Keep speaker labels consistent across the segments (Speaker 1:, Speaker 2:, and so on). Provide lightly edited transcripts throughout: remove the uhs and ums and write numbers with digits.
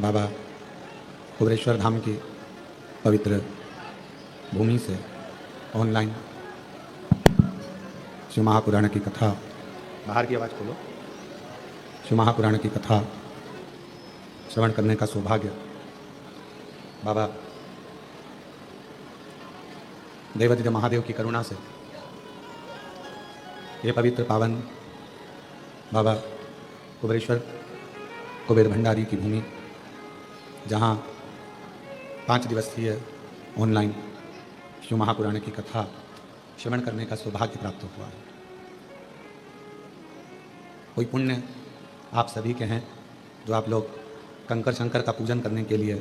Speaker 1: बाबा कुबेरेश्वर धाम की पवित्र भूमि से ऑनलाइन शिव महापुराण की कथा, बाहर की आवाज़ खोलो, शिव महापुराण की कथा श्रवण करने का सौभाग्य बाबा देवादिदेव महादेव की करुणा से ये पवित्र पावन बाबा कुबेरेश्वर कुबेर भंडारी की भूमि, जहाँ 5 दिवसीय ऑनलाइन शिव महापुराण की कथा श्रवण करने का सौभाग्य प्राप्त हुआ है। कोई पुण्य आप सभी के हैं जो आप लोग कंकर शंकर का पूजन करने के लिए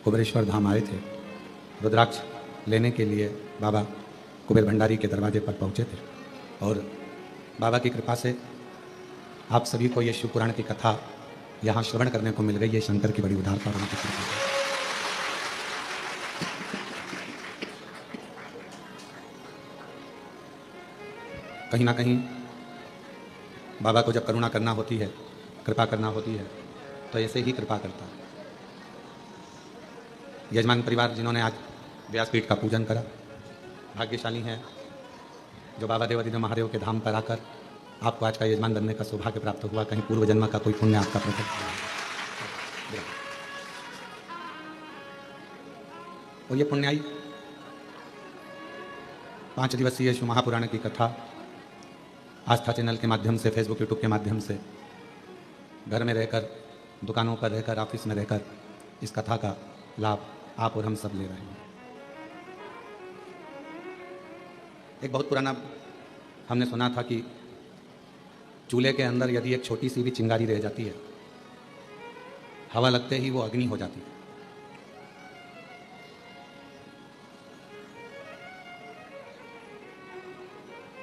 Speaker 1: कुबेरेश्वर धाम आए थे, रुद्राक्ष लेने के लिए बाबा कुबेर भंडारी के दरवाजे पर पहुँचे थे और बाबा की कृपा से आप सभी को ये शिव पुराण की कथा यहाँ श्रवण करने को मिल गई। ये शंकर की बड़ी उदारता और उनकी कृपा है। कहीं ना कहीं बाबा को जब करुणा करना होती है, कृपा करना होती है, तो ऐसे ही कृपा करता है। यजमान परिवार जिन्होंने आज व्यासपीठ का पूजन करा, भाग्यशाली हैं जो बाबा देवादिदेव महादेव के धाम पर आकर आपको आज का यजमान बनने का सौभाग्य प्राप्त हुआ। कहीं पूर्व जन्म का कोई पुण्य आपका प्रकट हुआ। और ये पुण्याई 5 दिवसीय शिव महापुराण की कथा आस्था चैनल के माध्यम से, फेसबुक यूट्यूब के माध्यम से, घर में रहकर, दुकानों पर रहकर, ऑफिस में रहकर इस कथा का लाभ आप और हम सब ले रहे हैं। एक बहुत पुराना हमने सुना था कि चूल्हे के अंदर यदि एक छोटी सी भी चिंगारी रह जाती है, हवा लगते ही वो अग्नि हो जाती है।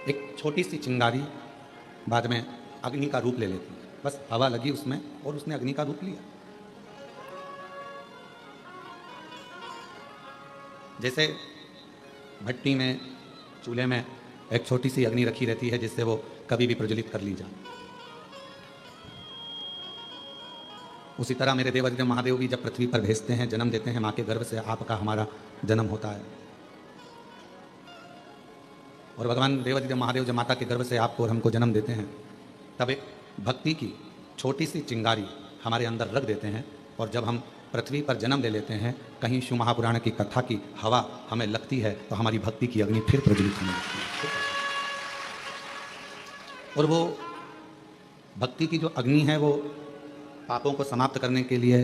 Speaker 1: एक छोटी सी चिंगारी बाद में अग्नि का रूप ले लेती है। बस हवा लगी उसमें और उसने अग्नि का रूप लिया। जैसे भट्टी में, चूल्हे में एक छोटी सी अग्नि रखी रहती है जिससे वो कभी भी प्रज्वलित कर ली जाए, उसी तरह मेरे देवादिदेव महादेव भी जब पृथ्वी पर भेजते हैं, जन्म देते हैं, माँ के गर्भ से आपका हमारा जन्म होता है। और भगवान देवादिदेव महादेव जब माता के गर्भ से आपको और हमको जन्म देते हैं, तब एक भक्ति की छोटी सी चिंगारी हमारे अंदर रख देते हैं। और जब हम पृथ्वी पर जन्म ले लेते हैं, कहीं शिव महापुराण की कथा की हवा हमें लगती है तो हमारी भक्ति की अग्नि फिर प्रज्वलित होने लगती है। और वो भक्ति की जो अग्नि है वो पापों को समाप्त करने के लिए,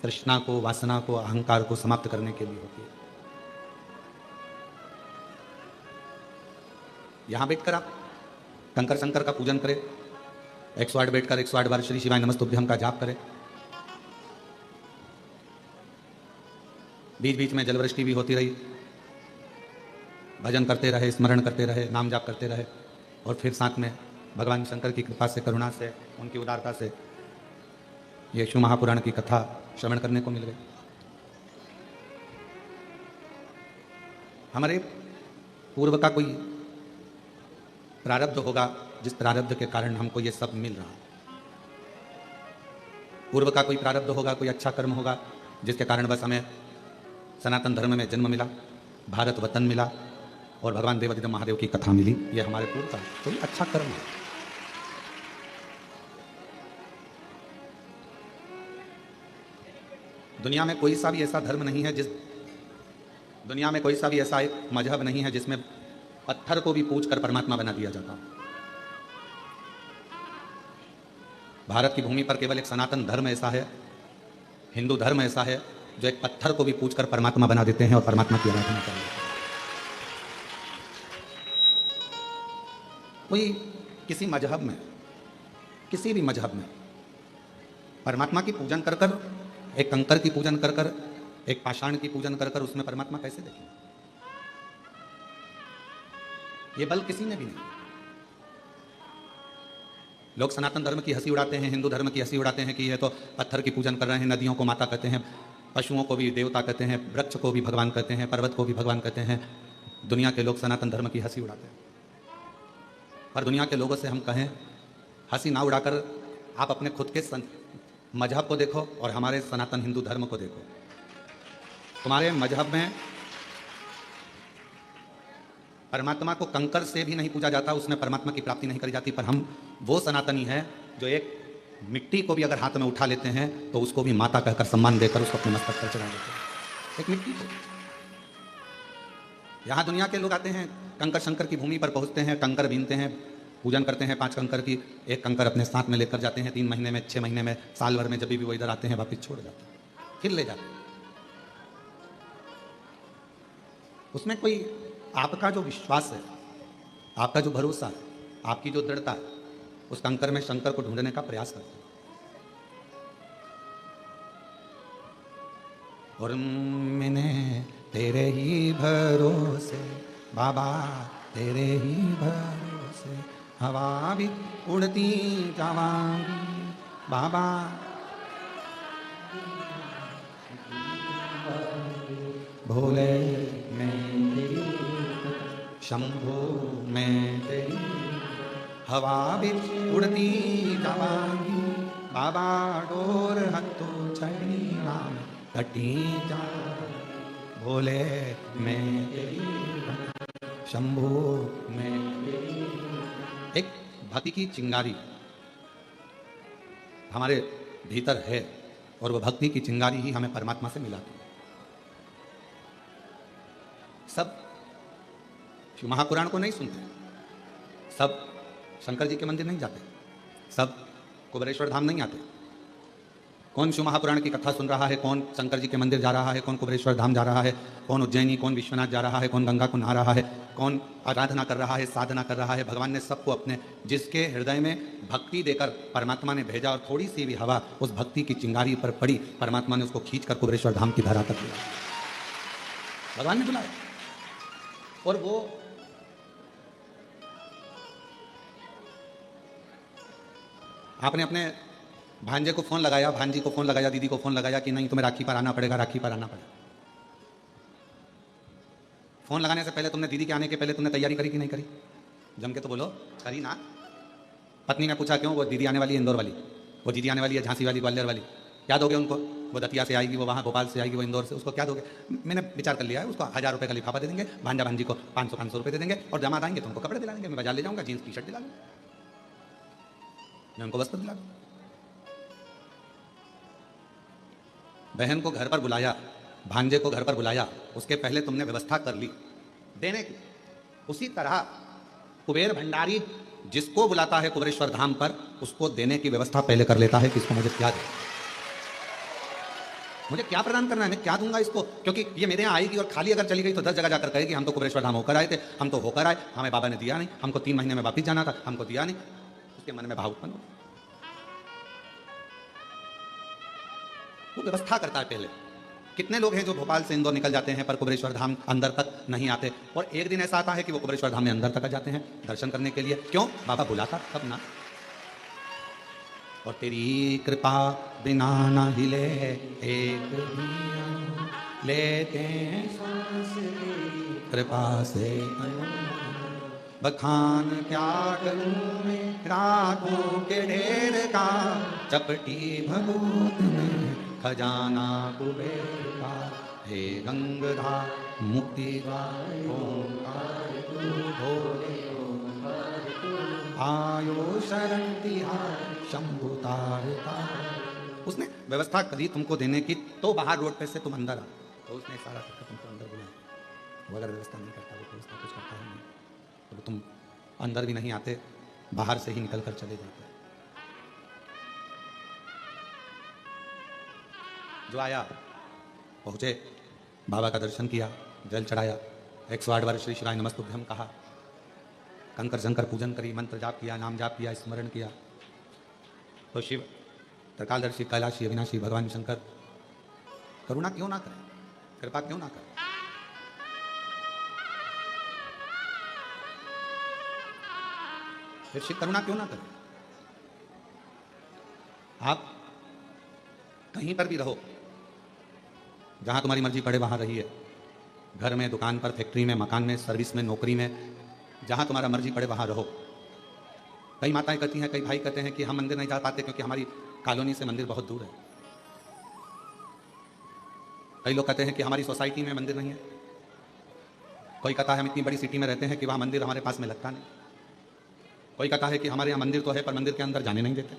Speaker 1: तृष्णा को, वासना को, अहंकार को समाप्त करने के लिए होती है। यहाँ बैठकर आप कंकर शंकर का पूजन करें, 108 बैठकर 108 बार श्री शिवाय नमस्तुभ्यम का जाप करें। बीच बीच में जलवृष्टि भी होती रही, भजन करते रहे, स्मरण करते रहे, नाम जाप करते रहे, और फिर साथ में भगवान शंकर की कृपा से, करुणा से, उनकी उदारता से ये शिव महापुराण की कथा श्रवण करने को मिल गई। हमारे पूर्व का कोई प्रारब्ध होगा जिस प्रारब्ध के कारण हमको ये सब मिल रहा है। पूर्व का कोई प्रारब्ध होगा, कोई अच्छा कर्म होगा जिसके कारण बस हमें सनातन धर्म में जन्म मिला, भारत वतन मिला और भगवान देवादिदेव महादेव की कथा मिली। ये हमारे पूर्व का कोई अच्छा कर्म है। दुनिया में कोई सा भी ऐसा धर्म नहीं है दुनिया में कोई सा भी ऐसा एक मजहब नहीं है जिसमें पत्थर को भी पूजकर परमात्मा बना दिया जाता। भारत की भूमि पर केवल एक सनातन धर्म ऐसा है, हिंदू धर्म ऐसा है, जो एक पत्थर को भी पूजकर परमात्मा बना देते हैं और परमात्मा की आराधना करते हैं। कोई किसी मजहब में, किसी भी मजहब में परमात्मा की पूजन कर कर, एक कंकर की पूजन कर कर, एक पाषाण की पूजन कर कर उसमें परमात्मा कैसे देखें? ये बल किसी में भी नहीं। लोग सनातन धर्म की हंसी उड़ाते हैं, हिंदू धर्म की हंसी उड़ाते हैं कि ये तो पत्थर की पूजन कर रहे हैं, नदियों को माता कहते हैं, पशुओं को भी देवता कहते हैं, वृक्ष को भी भगवान कहते हैं, पर्वत को भी भगवान कहते हैं। दुनिया के लोग सनातन धर्म की हंसी उड़ाते हैं। पर दुनिया के लोगों से हम कहें, हंसी ना उड़ाकर आप अपने खुद के मजहब को देखो और हमारे सनातन हिंदू धर्म को देखो। तुम्हारे मजहब में परमात्मा को कंकर से भी नहीं पूजा जाता, उसमें परमात्मा की प्राप्ति नहीं करी जाती। पर हम वो सनातनी हैं जो एक मिट्टी को भी अगर हाथ में उठा लेते हैं तो उसको भी माता कहकर सम्मान देकर उसको अपने मस्तक पर चढ़ा देते हैं, एक मिट्टी को। यहाँ दुनिया के लोग आते हैं, कंकर शंकर की भूमि पर पहुँचते हैं, कंकर बीनते हैं, पूजन करते हैं 5 कंकर की। एक कंकर अपने साथ में लेकर जाते हैं, 3 महीने में, 6 महीने में, साल भर में, जब भी वो इधर आते हैं वापिस छोड़ जाते हैं, फिर ले जाते हैं। उसमें कोई आपका जो विश्वास है, आपका जो भरोसा है, आपकी जो दृढ़ता है, उस कंकर में शंकर को ढूंढने का प्रयास करते हैं। और मैंने तेरे ही भरोसे बाबा, तेरे ही भरोसे हवा भी उड़ती जावांगी बाबा, भोले मैं तेरी, शंभो मैं तेरी, हवा भी उड़ती जावांगी बाबा, डोर हत्तो चढ़ी राम कटी जा, भोले मैं तेरी, शंभो मैं तेरी। एक भक्ति की चिंगारी हमारे भीतर है और वह भक्ति की चिंगारी ही हमें परमात्मा से मिलाती है। सब शिव महापुराण को नहीं सुनते, सब शंकर जी के मंदिर नहीं जाते, सब कुबेरेश्वर धाम नहीं आते। कौन शिव महापुराण की कथा सुन रहा है, कौन शंकर जी के मंदिर जा रहा है, कौन कुबेरेश्वर धाम जा रहा है, कौन उज्जैनी, कौन विश्वनाथ जा रहा है, कौन गंगा को नहा रहा है, कौन आराधना कर रहा है, साधना कर रहा है। भगवान ने सबको अपने, जिसके हृदय में भक्ति देकर परमात्मा ने भेजा और थोड़ी सी भी हवा उस भक्ति की चिंगारी पर पड़ी, परमात्मा ने उसको खींच कर कुबेरेश्वर धाम की धरा तक बुलाया, भगवान ने बुलाया। और वो आपने अपने भांजे को फोन लगाया, भांजी को फोन लगाया, दीदी को फोन लगाया कि नहीं तुम्हें राखी पर आना पड़ेगा, राखी पर आना पड़ेगा। फोन लगाने से पहले तुमने, दीदी के आने के पहले तुमने तैयारी करी कि नहीं करी? जम के तो बोलो, करी ना। पत्नी ने पूछा क्यों? वो दीदी आने वाली है इंदौर वाली, वो दीदी आने वाली है झांसी वाली, ग्वालियर वाली, क्या दोगे उनको? वो दतिया से आएगी, वो वहाँ भोपाल से आएगी, वो इंदौर से, उसको क्या दोगे? मैंने विचार कर लिया है, उसको 1000 रुपये का लिफाफा दे देंगे, भांजा भांजी को 500 रुपये दे देंगे, और जमा आएंगे तो उनको कपड़े दिला देंगे। मैं बाजार ले जाऊँगा, जीन्स टी शर्ट दिला दूँगा, मैं उनको वस्त्र दिला दूँगा। बहन को घर पर बुलाया, भांजे को घर पर बुलाया, उसके पहले तुमने व्यवस्था कर ली देने की। उसी तरह कुबेर भंडारी जिसको बुलाता है कुबेरेश्वर धाम पर, उसको देने की व्यवस्था पहले कर लेता है कि इसको मुझे क्या दे, मुझे क्या प्रदान करना है, मैं क्या दूंगा इसको, क्योंकि ये मेरे यहाँ आएगी और खाली अगर चली गई तो 10 जगह जाकर कहेगी हम तो कुबेरेश्वर धाम होकर आए थे, हम तो होकर आए, हमें बाबा ने दिया नहीं, हमको 3 महीने में वापिस जाना था, हमको दिया नहीं। उसके मन में भाव उत्पन्न हो, वो व्यवस्था करता है पहले। कितने लोग हैं जो भोपाल से इंदौर निकल जाते हैं पर कुबेरेश्वर धाम अंदर तक नहीं आते, और एक दिन ऐसा आता है कि वो कुबेरेश्वर धाम में अंदर तक आ जाते हैं दर्शन करने के लिए। क्यों? बाबा बुलाता तब ना। और तेरी कृपा बिना ना हिले एक लेते सांस, कृपा से बखान क्या करूं मैं रातों के ढेर का, चपटी भभूत में खजाना कुबेर का, हे गंगाधर मुक्ति ओंकार तू भोले, आयो शरण तिहार शंभु तारता। उसने व्यवस्था करी तुमको देने की, तो बाहर रोड पे से तुम अंदर आ, तो उसने सारा करके तुमको अंदर बुलाया। वो अगर व्यवस्था नहीं करता, वो व्यवस्था कुछ करता ही नहीं, तो तुम अंदर भी नहीं आते, बाहर से ही निकल कर चले जाते। जो आया पहुँचे, बाबा का दर्शन किया, जल चढ़ाया, 108 बार श्री शिवाय नमस्तुभ्यम कहा, कंकर शंकर पूजन करी, मंत्र जाप किया, नाम जाप किया, स्मरण किया, तो शिव त्रिकालदर्शी कैलाशी अविनाशी भगवान शंकर करुणा क्यों ना करें, कृपा क्यों ना करें। फिर शिव करुणा क्यों ना करें। आप कहीं पर भी रहो, जहां तुम्हारी मर्जी पड़े वहां रहिए, घर में, दुकान पर, फैक्ट्री में, मकान में, सर्विस में, नौकरी में, जहां तुम्हारा मर्जी पड़े वहां रहो। कई माताएं कहती हैं, कई भाई कहते हैं कि हम मंदिर नहीं जा पाते क्योंकि हमारी कॉलोनी से मंदिर बहुत दूर है। कई लोग कहते हैं कि हमारी सोसाइटी में मंदिर नहीं है, कोई कहता है हम इतनी बड़ी सिटी में रहते हैं कि वहाँ मंदिर हमारे पास में लगता नहीं, कोई कहता है कि हमारे यहाँ मंदिर तो है पर मंदिर के अंदर जाने नहीं देते,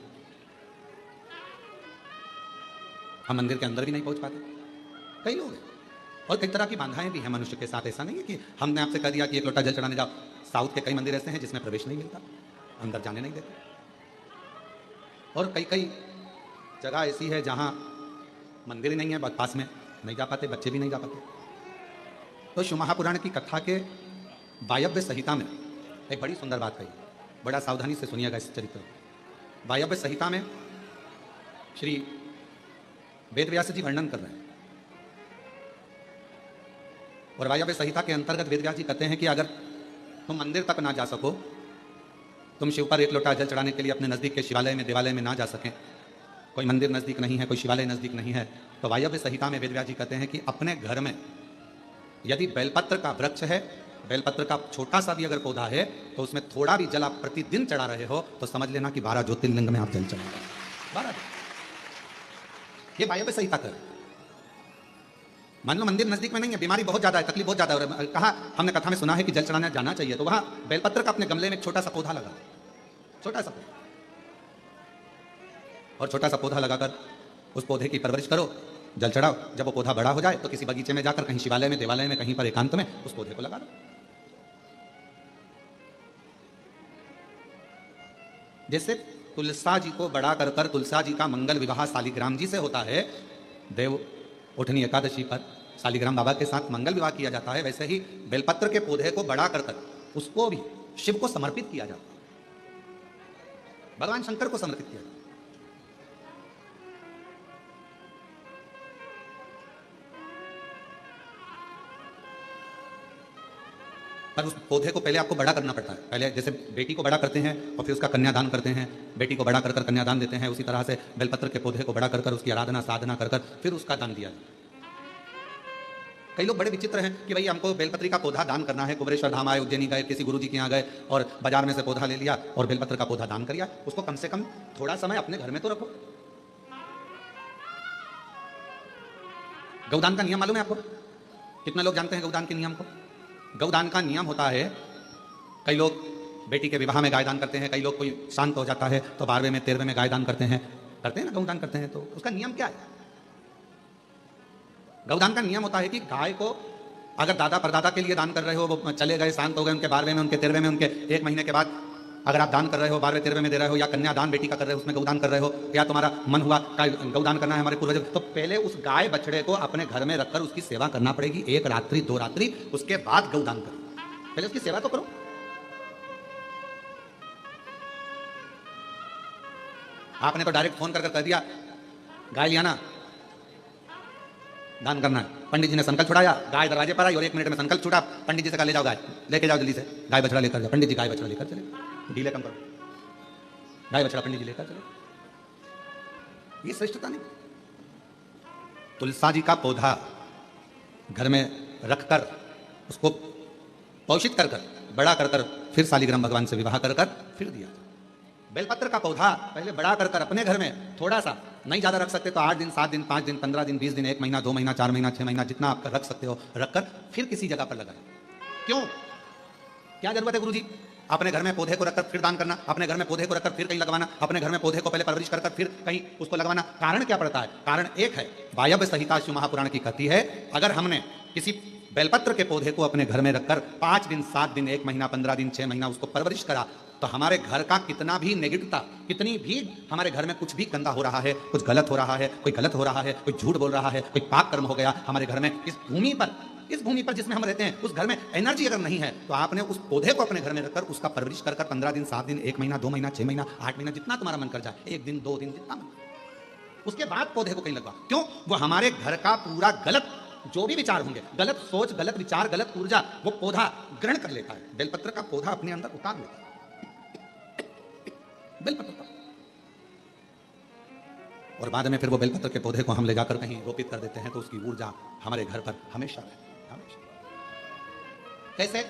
Speaker 1: हम मंदिर के अंदर भी नहीं पहुँच पाते। कई लोग हैं और कई तरह की बाधाएं भी हैं मनुष्य के साथ। ऐसा नहीं है कि हमने आपसे कह दिया कि एक लोटा जल चढ़ाने जाओ। साउथ के कई मंदिर ऐसे हैं जिसमें प्रवेश नहीं मिलता, अंदर जाने नहीं देते, और कई कई जगह ऐसी है जहाँ मंदिर ही नहीं है, पास में नहीं जा पाते, बच्चे भी नहीं जा पाते। तो शिव महापुराण की कथा के वायव्य संहिता में एक बड़ी सुंदर बात कही, बड़ा सावधानी से सुनिएगा इस चरित्र। वायव्य संहिता में श्री वेदव्यास जी वर्णन कर रहे हैं, और वायव्य संहिता के अंतर्गत वेदव्यास जी कहते हैं कि अगर तुम मंदिर तक ना जा सको, तुम शिव पर एक लोटा जल चढ़ाने के लिए अपने नज़दीक के शिवालय में देवालय में ना जा सकें, कोई मंदिर नज़दीक नहीं है, कोई शिवालय नज़दीक नहीं है, तो वायव्य संहिता में वेदव्यास जी कहते हैं कि अपने घर में यदि बेलपत्र का वृक्ष है, बेलपत्र का छोटा सा भी अगर पौधा है, तो उसमें थोड़ा भी जल आप प्रतिदिन चढ़ा रहे हो तो समझ लेना कि 12 ज्योतिर्लिंग में आप जल चढ़ा रहे हो। 12 ये वायव्य संहिता कर। मान लो मंदिर नजदीक में नहीं है, बीमारी बहुत ज्यादा है, तकलीफ बहुत ज्यादा है, कहा हमने कथा में सुना है कि जल चढ़ाने जाना चाहिए, तो वहां बेलपत्र का अपने गमले में एक छोटा सा पौधा लगा, छोटा सा पौधा, और छोटा सा पौधा लगाकर उस पौधे की परवरिश करो, जल चढ़ाओ। जब वो पौधा बड़ा हो जाए तो किसी बगीचे में जाकर, कहीं शिवालय में, देवालय में, कहीं पर एकांत में उस पौधे को लगा दो। जैसे तुलसा जी को बड़ा कर कर तुलसा जी का मंगल विवाह शालिग्राम जी से होता है, देव उठनी एकादशी पर शालिग्राम बाबा के साथ मंगल विवाह किया जाता है, वैसे ही बेलपत्र के पौधे को बड़ा कर कर उसको भी शिव को समर्पित किया जाता है, भगवान शंकर को समर्पित किया जाता है। पर उस पौधे को पहले आपको बड़ा करना पड़ता है। पहले जैसे बेटी को बड़ा करते हैं और फिर उसका कन्यादान करते हैं, बेटी को बड़ा कर कर कन्यादान देते हैं, उसी तरह से बेलपत्र के पौधे को बड़ा कर कर उसकी आराधना साधना कर कर फिर उसका दान दिया जाता है। कई लोग बड़े विचित्र हैं कि भाई हमको बेलपत्री का पौधा दान करना है, कुबेरेश्वर धाम आए, उज्जैनी गए, किसी गुरु जी के यहाँ गए और बाजार में से पौधा ले लिया और बेलपत्र का पौधा दान कर दिया। उसको कम से कम थोड़ा समय अपने घर में तो रखो। गौदान का नियम मालूम है आपको? कितने लोग जानते हैं गौदान के नियम को? गौदान का नियम होता है, कई लोग बेटी के विवाह में गाय दान करते हैं, कई लोग कोई शांत हो जाता है तो 12वें में 13वें में गाय दान करते हैं ना, गौदान करते हैं। तो उसका नियम क्या है? गौदान का नियम होता है कि गाय को अगर दादा परदादा के लिए दान कर रहे हो, वो चले गए, शांत हो गए, उनके 12वें में, उनके 13वें में, उनके 1 महीने के बाद अगर आप दान कर रहे हो, 12वें 13वें में दे रहे हो, या कन्यादान बेटी का कर रहे हो, उसमें गौदान कर रहे हो, या तुम्हारा मन हुआ गौदान करना है हमारे पूर्वज, तो पहले उस गाय बछड़े को अपने घर में रखकर उसकी सेवा करना पड़ेगी 1 रात्रि 2 रात्रि, उसके बाद गौदान करो। पहले उसकी सेवा तो करो। आपने तो डायरेक्ट फोन कर कह दिया गाय लिया ना, दान करना है, पंडित जी ने संकल्प छुड़ाया, गाय दरवाजे पर आई और 1 मिनट में संकल्प छूटा, पंडित जी से कहा ले जाओ गाय, लेके जाओ जल्दी से, गाय बछड़ा लेकर जाओ। पंडित जी गाय बछड़ा लेकर चले, ढीले कम करो, गाय बछड़ा पंडित जी लेकर चले। ये श्रेष्ठता नहीं। तुलसा जी का पौधा घर में रखकर उसको पोषित कर कर बड़ा कर कर फिर शालिग्राम भगवान से विवाह कर कर फिर दिया। बेलपत्र का पौधा पहले बड़ा कर कर अपने घर में थोड़ा सा, नहीं ज्यादा रख सकते तो 8 दिन 7 दिन 5 दिन 15 दिन 20 दिन 1 महीना 2 महीना 4 महीना 6 महीना जितना आप रख सकते हो रखकर फिर किसी जगह पर लगाए। क्यों? क्या जरूरत है गुरुजी अपने घर में पौधे को रखकर फिर दान करना, अपने घर में पौधे को रखकर फिर कहीं लगवाना, अपने घर में पौधे को पहले परवरिश कर फिर कहीं उसको लगवाना? कारण क्या पड़ता है? कारण एक है, वायव्य संहिता शिव महापुराण की कहती है, अगर हमने किसी बेलपत्र के पौधे को अपने घर में रखकर 5 दिन 7 दिन 1 महीना 15 दिन 6 महीना उसको परवरिश करा, तो हमारे घर का कितना भी नेगेटिवता, कितनी भी हमारे घर में कुछ भी गंदा हो रहा है, कुछ गलत हो रहा है, कोई गलत हो रहा है, कोई झूठ बोल रहा है, कोई पाप कर्म हो गया हमारे घर में, इस भूमि पर जिसमें हम रहते हैं उस घर में एनर्जी अगर नहीं है, तो आपने उस पौधे को अपने घर में रखकर उसका परवरिश कर 15 दिन 7 दिन 1 महीना 2 महीना 6 महीना 8 महीना जितना तुम्हारा मन कर जाए, 1 दिन 2 दिन जितना मन, उसके बाद पौधे को कहीं लगवा। क्यों? वो हमारे घर का पूरा गलत जो भी विचार होंगे, गलत सोच, गलत विचार, गलत ऊर्जा, वो पौधा ग्रहण कर लेता है। बेलपत्र का पौधा अपने अंदर उतार लेता है। बेलपत्र का, और बाद में फिर वो बेलपत्र के पौधे को हम ले जाकर कहीं रोपित कर देते हैं तो उसकी ऊर्जा हमारे घर पर हमेशा रहती है, हमेशा। कैसे?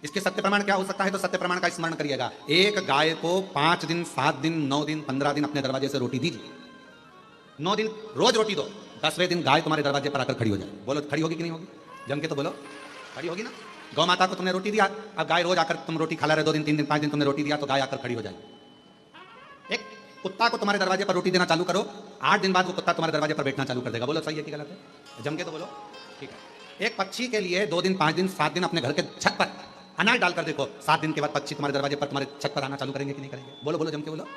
Speaker 1: इसके सत्य प्रमाण क्या हो सकता है? तो सत्य प्रमाण का स्मरण करिएगा। एक गाय को 5 दिन 7 दिन 9 दिन 15 दिन अपने दरवाजे से रोटी दीजिए, 9 दिन रोज रोटी दो, 10वें दिन गाय तुम्हारे दरवाजे पर आकर खड़ी हो जाए। बोलो खड़ी होगी कि नहीं होगी? जम के तो बोलो, खड़ी होगी ना। गौ माता को तुमने रोटी दिया, अब गाय रोज आकर तुम रोटी खा रहे 2 दिन 3 दिन 5 दिन तुमने रोटी दिया तो गाय आकर खड़ी हो जाएगी। एक कुत्ता को तुम्हारे दरवाजे पर रोटी देना चालू करो, 8 दिन बाद वो कुत्ता तुम्हारे दरवाजे पर बैठना चालू कर देगा। बोलो सही है कि गलत है? जम के तो बोलो, ठीक है। एक पक्षी के लिए 2 दिन 5 दिन 7 दिन अपने घर के छत पर अनाज डालकर देखो, 7 दिन के बाद पक्षी तुम्हारे दरवाजे पर तुम्हारे छत पर आना चालू करेंगे कि नहीं करेंगे? बोलो बोलो जम के बोलो।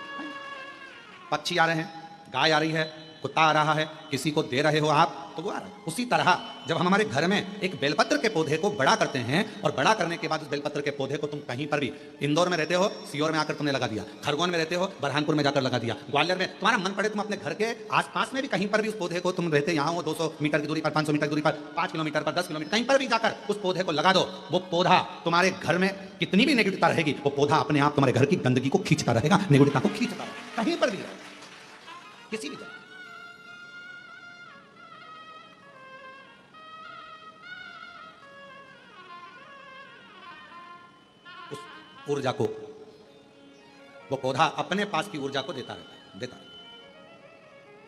Speaker 1: पक्षी आ रहे हैं, गाय आ रही है, कुत्ता आ रहा है, किसी को दे रहे हो आप तो वो आ रहा है। उसी तरह जब हम हमारे घर में एक बेलपत्र के पौधे को बड़ा करते हैं और बड़ा करने के बाद उस बेलपत्र के पौधे को तुम कहीं पर भी, इंदौर में रहते हो सीहोर में आकर तुमने लगा दिया, खरगोन में रहते हो बरहानपुर में जाकर लगा दिया, ग्वालियर में, तुम्हारा मन पड़े तुम अपने घर के आसपास में भी कहीं पर भी उस पौधे को तुम रहते यहाँ हो 200 मीटर की दूरी पर, 500 मीटर की दूरी पर, 5 किलोमीटर पर, 10 किलोमीटर कहीं पर भी जाकर उस पौधे को लगा दो। वो पौधा तुम्हारे घर में कितनी भी नेगेटिविटी रहेगी, वो पौधा अपने आप तुम्हारे घर की गंदगी को खींचता रहेगा, नेगेटिविटी को खींचता रहेगा, कहीं पर भी किसी भी जगह। ऊर्जा को वो पौधा अपने पास की ऊर्जा को देता रहता है।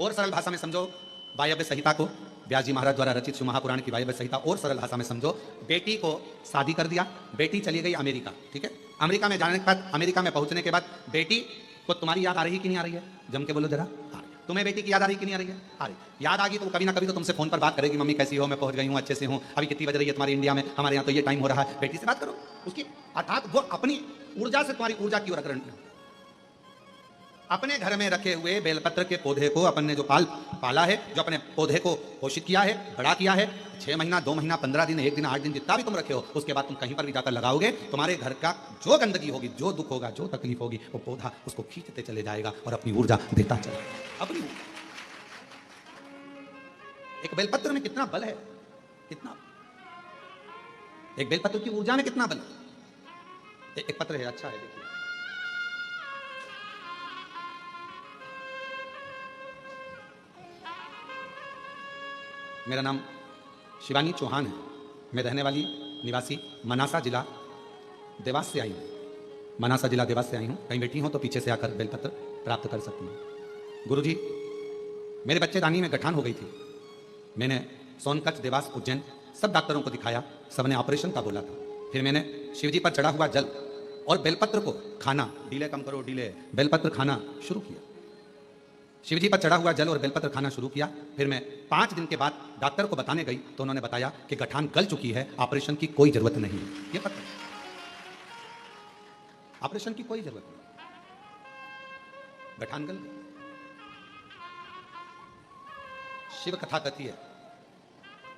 Speaker 1: और सरल भाषा में समझो वायव्य संहिता को, व्यास जी महाराज द्वारा रचित शिव महापुराण की वायव्य संहिता और सरल भाषा में समझो। बेटी को शादी कर दिया, बेटी चली गई अमेरिका, ठीक है। अमेरिका में जाने के बाद, अमेरिका में पहुंचने के बाद बेटी को तुम्हारी याद आ रही कि नहीं आ रही है? जम के बोलो जरा। तुम्हें बेटी की याद आ रही कि नहीं आ रही है? आ रही। याद आ गई तो कभी ना कभी तो तुमसे फोन पर बात करेगी, मम्मी कैसी हो, मैं पहुंच गई हूं, अच्छे से हूं, अभी कितनी बज रही है तुम्हारी इंडिया में, हमारे यहाँ तो ये टाइम हो रहा है। बेटी से बात करो उसकी, अर्थात वो अपनी ऊर्जा से तुम्हारी ऊर्जा की ओर अग्रणी। अपने घर में रखे हुए बेलपत्र के पौधे को अपन ने जो पाला है, जो अपने पौधे को पोषित किया है, बड़ा किया है, 6 महीना 2 महीना 15 दिन 1 दिन 8 दिन जितना भी तुम रखे हो, उसके बाद तुम कहीं पर भी जाकर लगाओगे, तुम्हारे घर का जो गंदगी होगी, जो दुख होगा, जो तकलीफ होगी, वो पौधा उसको खींचते चले जाएगा और अपनी ऊर्जा देता चलेगा। अपनी एक बेलपत्र में कितना बल है, कितना एक बेलपत्र की ऊर्जा में कितना बल है। एक पत्र है, अच्छा है, देखिए मेरा नाम शिवानी चौहान है, मैं रहने वाली निवासी मनासा जिला देवास से आई हूँ। मनासा जिला देवास से आई हूँ। कहीं बैठी हूँ तो पीछे से आकर बेलपत्र प्राप्त कर सकती हूँ। गुरुजी, मेरे बच्चेदानी में गठान हो गई थी। मैंने सोनकच्छ, देवास, उज्जैन सब डॉक्टरों को दिखाया, सबने ऑपरेशन का बोला था। फिर मैंने शिवजी पर चढ़ा हुआ जल और बेलपत्र को खाना, डीले कम करो डीले, बेलपत्र खाना शुरू किया। शिवजी पर चढ़ा हुआ जल और बेलपत्र खाना शुरू किया। फिर मैं 5 दिन के बाद डॉक्टर को बताने गई तो उन्होंने बताया कि गठान गल चुकी है, ऑपरेशन की कोई जरूरत नहीं है। ये पत्र, ऑपरेशन की कोई जरूरत नहीं, गठान गल गई। शिव कथा कहती है,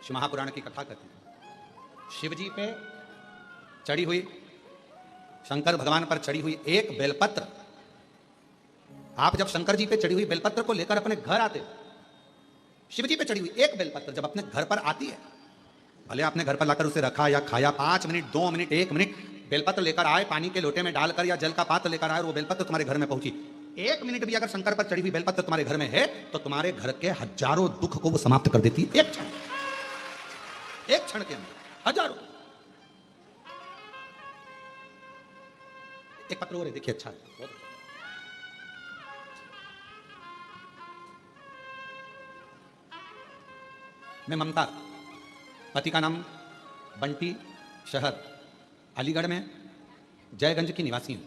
Speaker 1: शिव महापुराण की कथा कहती है, शिवजी पे चढ़ी हुई, शंकर भगवान पर चढ़ी हुई एक बेलपत्र, आप जब शंकर जी पे चढ़ी हुई बेलपत्र को लेकर अपने घर आते हो, शिवजी पे चढ़ी हुई एक बेलपत्र जब अपने घर पर आती है, भले आपने घर पर लाकर उसे रखा या खाया, 5 मिनट 2 मिनट 1 मिनट बेलपत्र लेकर आए, पानी के लोटे में डालकर या जल का पात्र लेकर आए और वो बेलपत्र तुम्हारे घर में पहुंची, 1 मिनट भी अगर शंकर पर चढ़ी हुई बेलपत्र तुम्हारे घर में है तो तुम्हारे घर के हजारों दुख को वो समाप्त कर देती है। एक क्षण के अंदर हजारों। एक पत्र और है, देखिए, अच्छा है, बहुत अच्छा। मैं ममता, पति का नाम बंटी, शहर अलीगढ़ में जयगंज की निवासी हूँ।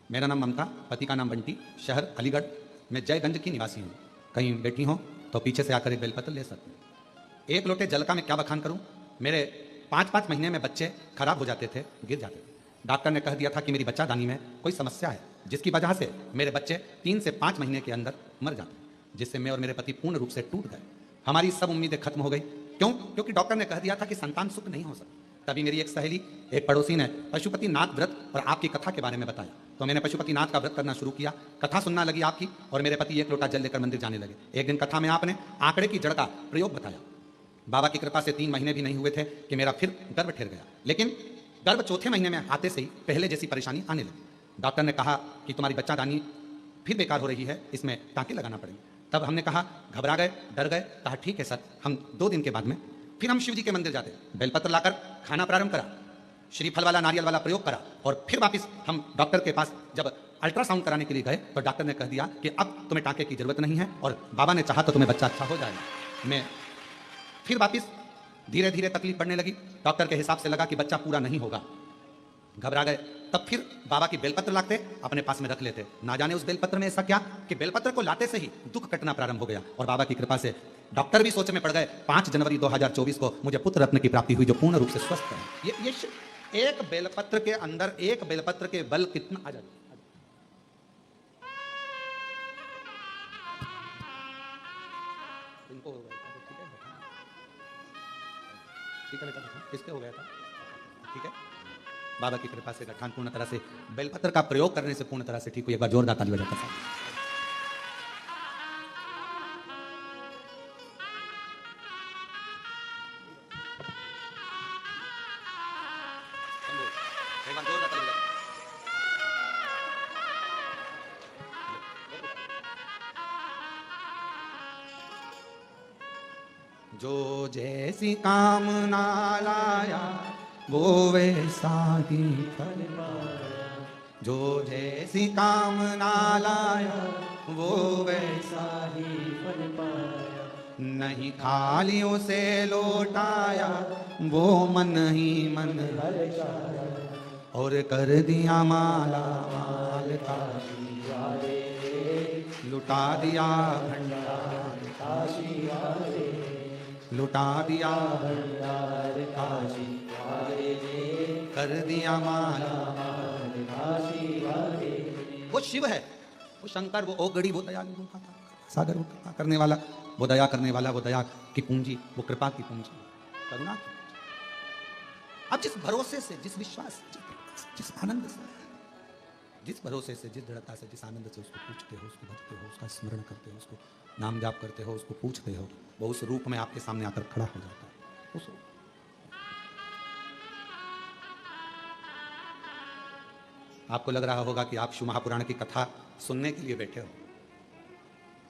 Speaker 1: मेरा नाम ममता, पति का नाम बंटी, शहर अलीगढ़ में जयगंज की निवासी हूँ। कहीं बैठी हो तो पीछे से आकर एक बेलपत्र ले सकते हैं। 1 लोटे जल का मैं क्या बखान करूँ। मेरे 5-5 महीने में बच्चे खराब हो जाते थे, गिर जाते थे। डॉक्टर ने कह दिया था कि मेरी बच्चादानी में कोई समस्या है, जिसकी वजह से मेरे बच्चे 3 से 5 महीने के अंदर मर जाते, जिससे मैं और मेरे पति पूर्ण रूप से टूट गए। हमारी सब उम्मीदें खत्म हो गई। क्यों? क्योंकि डॉक्टर ने कह दिया था कि संतान सुख नहीं हो सकता। तभी मेरी एक सहेली, एक पड़ोसी ने पशुपतिनाथ व्रत और आपकी कथा के बारे में बताया, तो मैंने पशुपतिनाथ का व्रत करना शुरू किया। कथा सुनना लगी आपकी और मेरे पति 1 लोटा जल लेकर मंदिर जाने लगे। एक दिन कथा में आपने आंकड़े की जड़ का प्रयोग बताया। बाबा की कृपा से 3 महीने भी नहीं हुए थे कि मेरा फिर गर्भ ठहर गया, लेकिन गर्भ 4थे महीने में आते से ही पहले जैसी परेशानी आने लगी। डॉक्टर ने कहा कि तुम्हारी बच्चादानी फिर बेकार हो रही है, इसमें टाँके लगाना पड़ेगा। तब हमने कहा, घबरा गए, डर गए, कहा ठीक है सर, हम 2 दिन के बाद में फिर हम शिवजी के मंदिर जाते, बेलपत्र लाकर खाना प्रारंभ करा, श्रीफल वाला नारियल वाला प्रयोग करा और फिर वापस हम डॉक्टर के पास जब अल्ट्रासाउंड कराने के लिए गए तो डॉक्टर ने कह दिया कि अब तुम्हें टांके की जरूरत नहीं है और बाबा ने चाहा तो तुम्हें बच्चा अच्छा हो जाएगा। मैं फिर वापस धीरे धीरे तकलीफ बढ़ने लगी। डॉक्टर के हिसाब से लगा कि बच्चा पूरा नहीं होगा, घबरा गए। तब फिर बाबा की बेलपत्र लाते, अपने पास में रख लेते। ना जाने उस बेलपत्र में ऐसा क्या कि बेलपत्र को लाते से ही दुख कटना प्रारंभ हो गया। और बाबा की कृपा से डॉक्टर भी सोच में पड़ गए। 5 जनवरी 2024 को मुझे पुत्र रत्न की प्राप्ति हुई जो पूर्ण रूप से स्वस्थ है। ये एक बेलपत्र के अंदर, एक बेलपत्र के बल कितना आ जाता। इनको हो गया था, ठीक है बेटा, किसके हो गया था, ठीक है। बाबा की कृपा से गठान पूर्ण तरह से बेलपत्र का प्रयोग करने से पूर्ण तरह से ठीक हुई। एक बार जोरदार ताली बजाकर साथ। जो जैसी कामना लाया वो वैसा ही फल पाया। जो जैसी कामना लाया वो वैसा ही फल पाया। नहीं खाली उसे लौटाया वो मन ही मन ललचाया। और कर दिया माला माल काशी वाले, लुटा दिया भंडार काशी वाले, लुटा दिया भंडार काशी वाले, कर दिया माला माल काशी वाले। वो शिव है, वो शंकर, वो ओगड़ी, वो दयालु, वो सागर, वो कृपा करने वाला, वो दया करने वाला, वो दया की पूंजी, वो कृपा की पूंजी, करुणा की पूंजी। अब जिस भरोसे से, जिस विश्वास, जिस आनंद से, जिस भरोसे से, जिस दृढ़ता से, जिस आनंद से उसको पूछते हो, उसको भजते हो, उसका स्मरण करते हो, उसको नाम जाप करते हो, उसको पूछते हो, वो उस रूप में आपके सामने आकर खड़ा हो जाता है। उस आपको लग रहा होगा कि आप शिव महापुराण की कथा सुनने के लिए बैठे हो,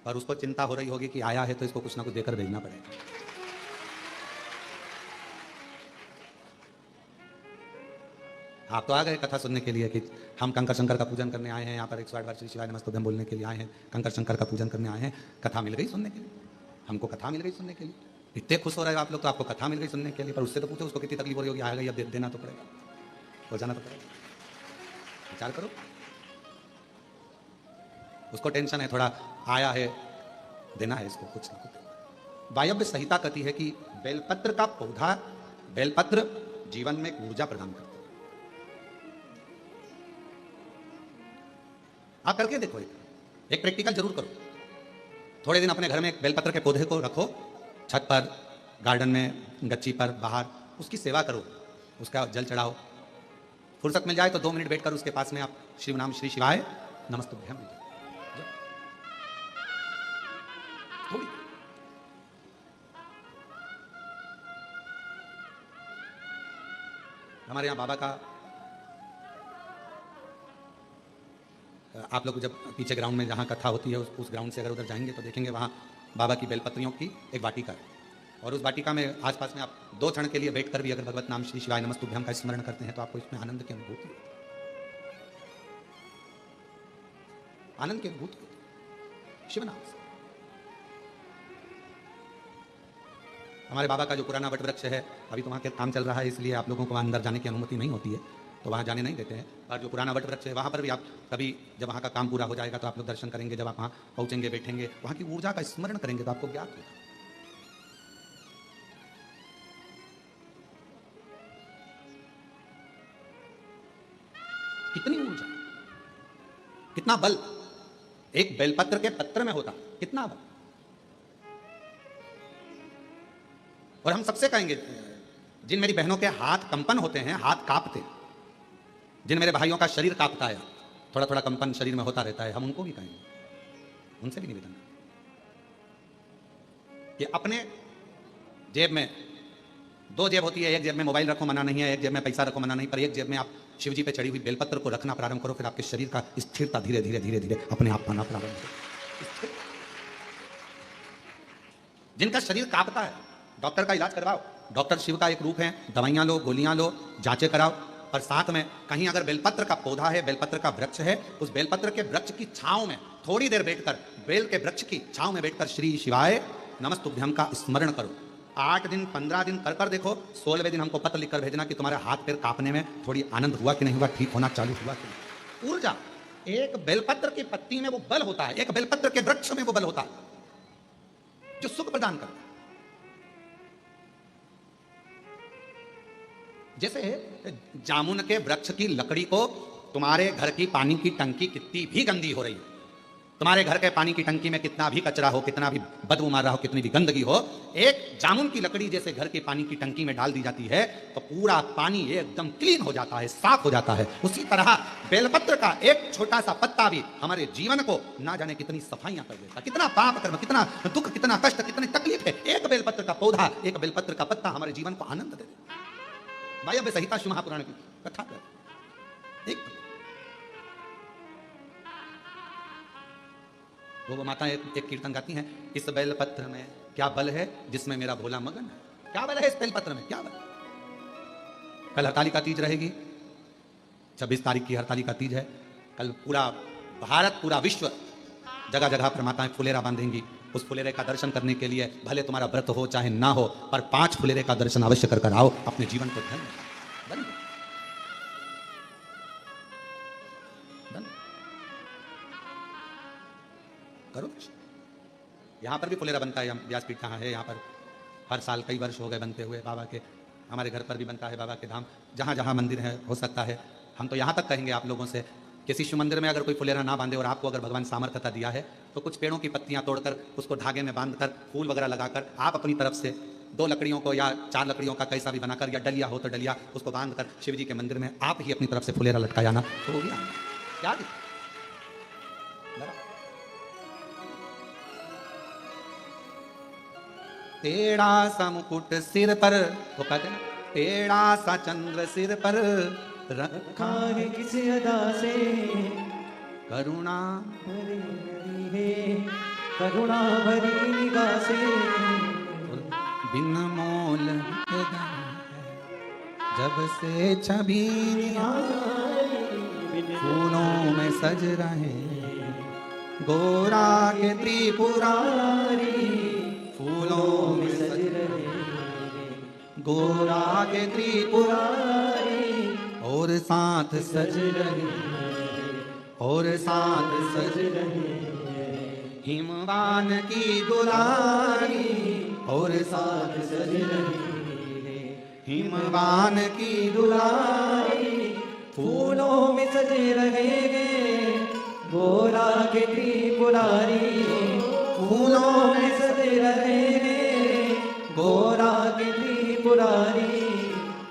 Speaker 1: और उसको चिंता हो रही होगी कि आया है तो इसको कुछ ना कुछ देकर भेजना पड़ेगा। आप तो आ गए कथा सुनने के लिए कि हम कंकर शंकर का पूजन करने आए हैं, यहाँ पर 108 बार श्री शिवाय नमस्तुभ्यम बोलने के लिए आए हैं, कंकर शंकर का पूजन करने आए हैं। कथा मिल गई सुनने के लिए, हमको कथा मिल गई सुनने के लिए। इतने खुश हो रहे हो आप लोग, तो आपको कथा मिल गई सुनने के लिए। पर उससे तो पूछो उसको कितनी तकलीफ हो रही होगी, आ गई अब देना तो पड़ेगा, हो जाना तो पड़ेगा। विचार करो, उसको टेंशन है थोड़ा, आया है देना है इसको कुछ ना कुछ। वायव्य संहिता कहती है कि बेलपत्र का पौधा, बेलपत्र जीवन में एक ऊर्जा प्रदान करता है। आप करके देखो, एक प्रैक्टिकल जरूर करो। थोड़े दिन अपने घर में एक बेलपत्र के पौधे को रखो, छत पर, गार्डन में, गच्ची पर, बाहर, उसकी सेवा करो, उसका जल चढ़ाओ। फुर्सत मिल जाए तो 2 मिनट बैठकर उसके पास में आप शिव नाम श्री शिवाय नमस्तुभ्यम। हमारे यहाँ बाबा का, आप लोग जब पीछे ग्राउंड में जहाँ कथा होती है उस ग्राउंड से अगर उधर जाएंगे तो देखेंगे वहाँ बाबा की बेलपत्रियों की एक वाटिका है। और उस वाटिका में आसपास में आप 2 क्षण के लिए बैठकर भी अगर भगवत नाम श्री शिवाय नमस्तुभ्यम का स्मरण करते हैं तो आपको इसमें आनंद की अनुभूति होती है, आनंद की अनुभूति होती है शिव नाम से। हमारे बाबा का जो पुराना वट वृक्ष है, अभी तो वहाँ के काम चल रहा है इसलिए आप लोगों को अंदर जाने की अनुमति नहीं होती है, तो वहाँ जाने नहीं देते हैं। और जो पुराना वट वृक्ष है वहाँ पर भी आप कभी जब वहाँ का काम पूरा हो जाएगा तो आप लोग दर्शन करेंगे। जब आप वहाँ पहुँचेंगे, बैठेंगे, वहाँ की ऊर्जा का स्मरण करेंगे तो आपको ज्ञात होगा। कितनी ऊर्जा, कितना बल एक बेलपत्र के पत्र में होता, कितना बल। और हम सबसे कहेंगे, जिन मेरी बहनों के हाथ कंपन होते हैं, हाथ कांपते, जिन मेरे भाइयों का शरीर कांपता है, थोड़ा थोड़ा कंपन शरीर में होता रहता है, हम उनको भी कहेंगे, उनसे भी निवेदन कि अपने जेब में 2 जेब होती है, एक जेब में मोबाइल रखो मना नहीं है, एक जेब में पैसा रखो मना नहीं, पर एक जेब में आप शिव जी पे चढ़ी हुई बेलपत्र को रखना प्रारंभ करो। फिर आपके शरीर का स्थिरता धीरे धीरे धीरे धीरे अपने आप आना प्रारंभ हो। जिनका शरीर कांपता है, डॉक्टर का इलाज करवाओ। डॉक्टर शिव का एक रूप है, दवाइयां लो, गोलियां लो, जांचें कराओ, और साथ में कहीं अगर बेलपत्र का पौधा है, बेलपत्र का वृक्ष है, उस बेलपत्र के वृक्ष की छांव में थोड़ी देर बैठकर, बेल के वृक्ष की छांव में बैठकर श्री शिवाय नमस्तुभ्यम का स्मरण करो। 8 दिन 15 दिन कर कर देखो, 16वें दिन हमको पत्र लिखकर भेजना कि तुम्हारे हाथ पैर कांपने में थोड़ी आनंद हुआ कि नहीं हुआ, ठीक होना चालू हुआ कि नहीं। ऊर्जा, एक बेलपत्र की पत्ती में वो बल होता है, एक बेलपत्र के वृक्ष में वो बल होता है जो सुख प्रदान करता है। जैसे जामुन के वृक्ष की लकड़ी को तुम्हारे घर की पानी की टंकी कितनी भी गंदी हो रही हो, तुम्हारे घर के पानी की टंकी में कितना भी कचरा हो, कितना भी बदबू मार रहा हो, कितनी भी गंदगी हो, एक जामुन की लकड़ी जैसे घर के पानी की टंकी में डाल दी जाती है तो पूरा पानी एकदम क्लीन हो जाता है, साफ हो जाता है। उसी तरह बेलपत्र का एक छोटा सा पत्ता भी हमारे जीवन को ना जाने कितनी सफाइयां कर देता, कितना पाप कर्म, कितना दुख, कितना कष्ट, कितनी तकलीफ है। एक बेलपत्र का पौधा, एक बेलपत्र का पत्ता हमारे जीवन को आनंद दे देता। वायव्य संहिता शिव महापुराण की कथा कर, एक वो माता एक कीर्तन गाती हैं, इस बेलपत्र में क्या बल है जिसमें मेरा भोला मगन है। क्या बल है इस बेलपत्र में, क्या बल। कल हरतालिका तीज रहेगी, 26 तारीख की हरतालिका तीज है। कल पूरा भारत, पूरा विश्व जगह जगह पर माताएं फुलेरा बांधेंगी। उस फुलेरे का दर्शन करने के लिए भले तुम्हारा व्रत हो चाहे ना हो, पर 5 फुलेरे का दर्शन अवश्य कर कर आओ, अपने जीवन को धन्य करो। यहाँ पर भी फुलेरा बनता है, व्यासपीठ कहाँ है, यहाँ पर हर साल कई वर्ष हो गए बनते हुए बाबा के। हमारे घर पर भी बनता है बाबा के धाम, जहाँ जहाँ मंदिर है हो सकता है। हम तो यहाँ तक कहेंगे आप लोगों से, किसी शिव मंदिर में अगर कोई फुलेरा ना बांधे और आपको अगर भगवान सामर्थ्यता दिया है तो कुछ पेड़ों की पत्तियां तोड़कर उसको धागे में बांधकर फूल वगैरह लगाकर आप अपनी तरफ से 2 लकड़ियों को या 4 लकड़ियों का कैसा भी बनाकर, या डलिया हो तो डलिया, उसको बांधकर शिव जी के मंदिर में आप ही अपनी तरफ से फुलेरा लटका जाना तो हो गया। क्या टेढ़ा सा मुकुट सिर पर, वो कहते हैं टेढ़ा सा चंद्र सिर पर रखा है किस अदा से, करुणा
Speaker 2: करुणा भरी निगाह से,
Speaker 1: बिन मोल जब से छवि फूलों में सज रहे, गोरा के त्रिपुरारी फूलों में सज रहे, गोरा के त्रिपुरारी और साथ सज रहे, और साथ सज रहे, हिमवान की दुलारी और साथ सज रहे, हिमवान की दुलारी
Speaker 2: फूलों में सजे रहेंगे, गोरा के त्रिपुरारी फूलों में सजे रहेंगे, गोरा के त्रिपुरारी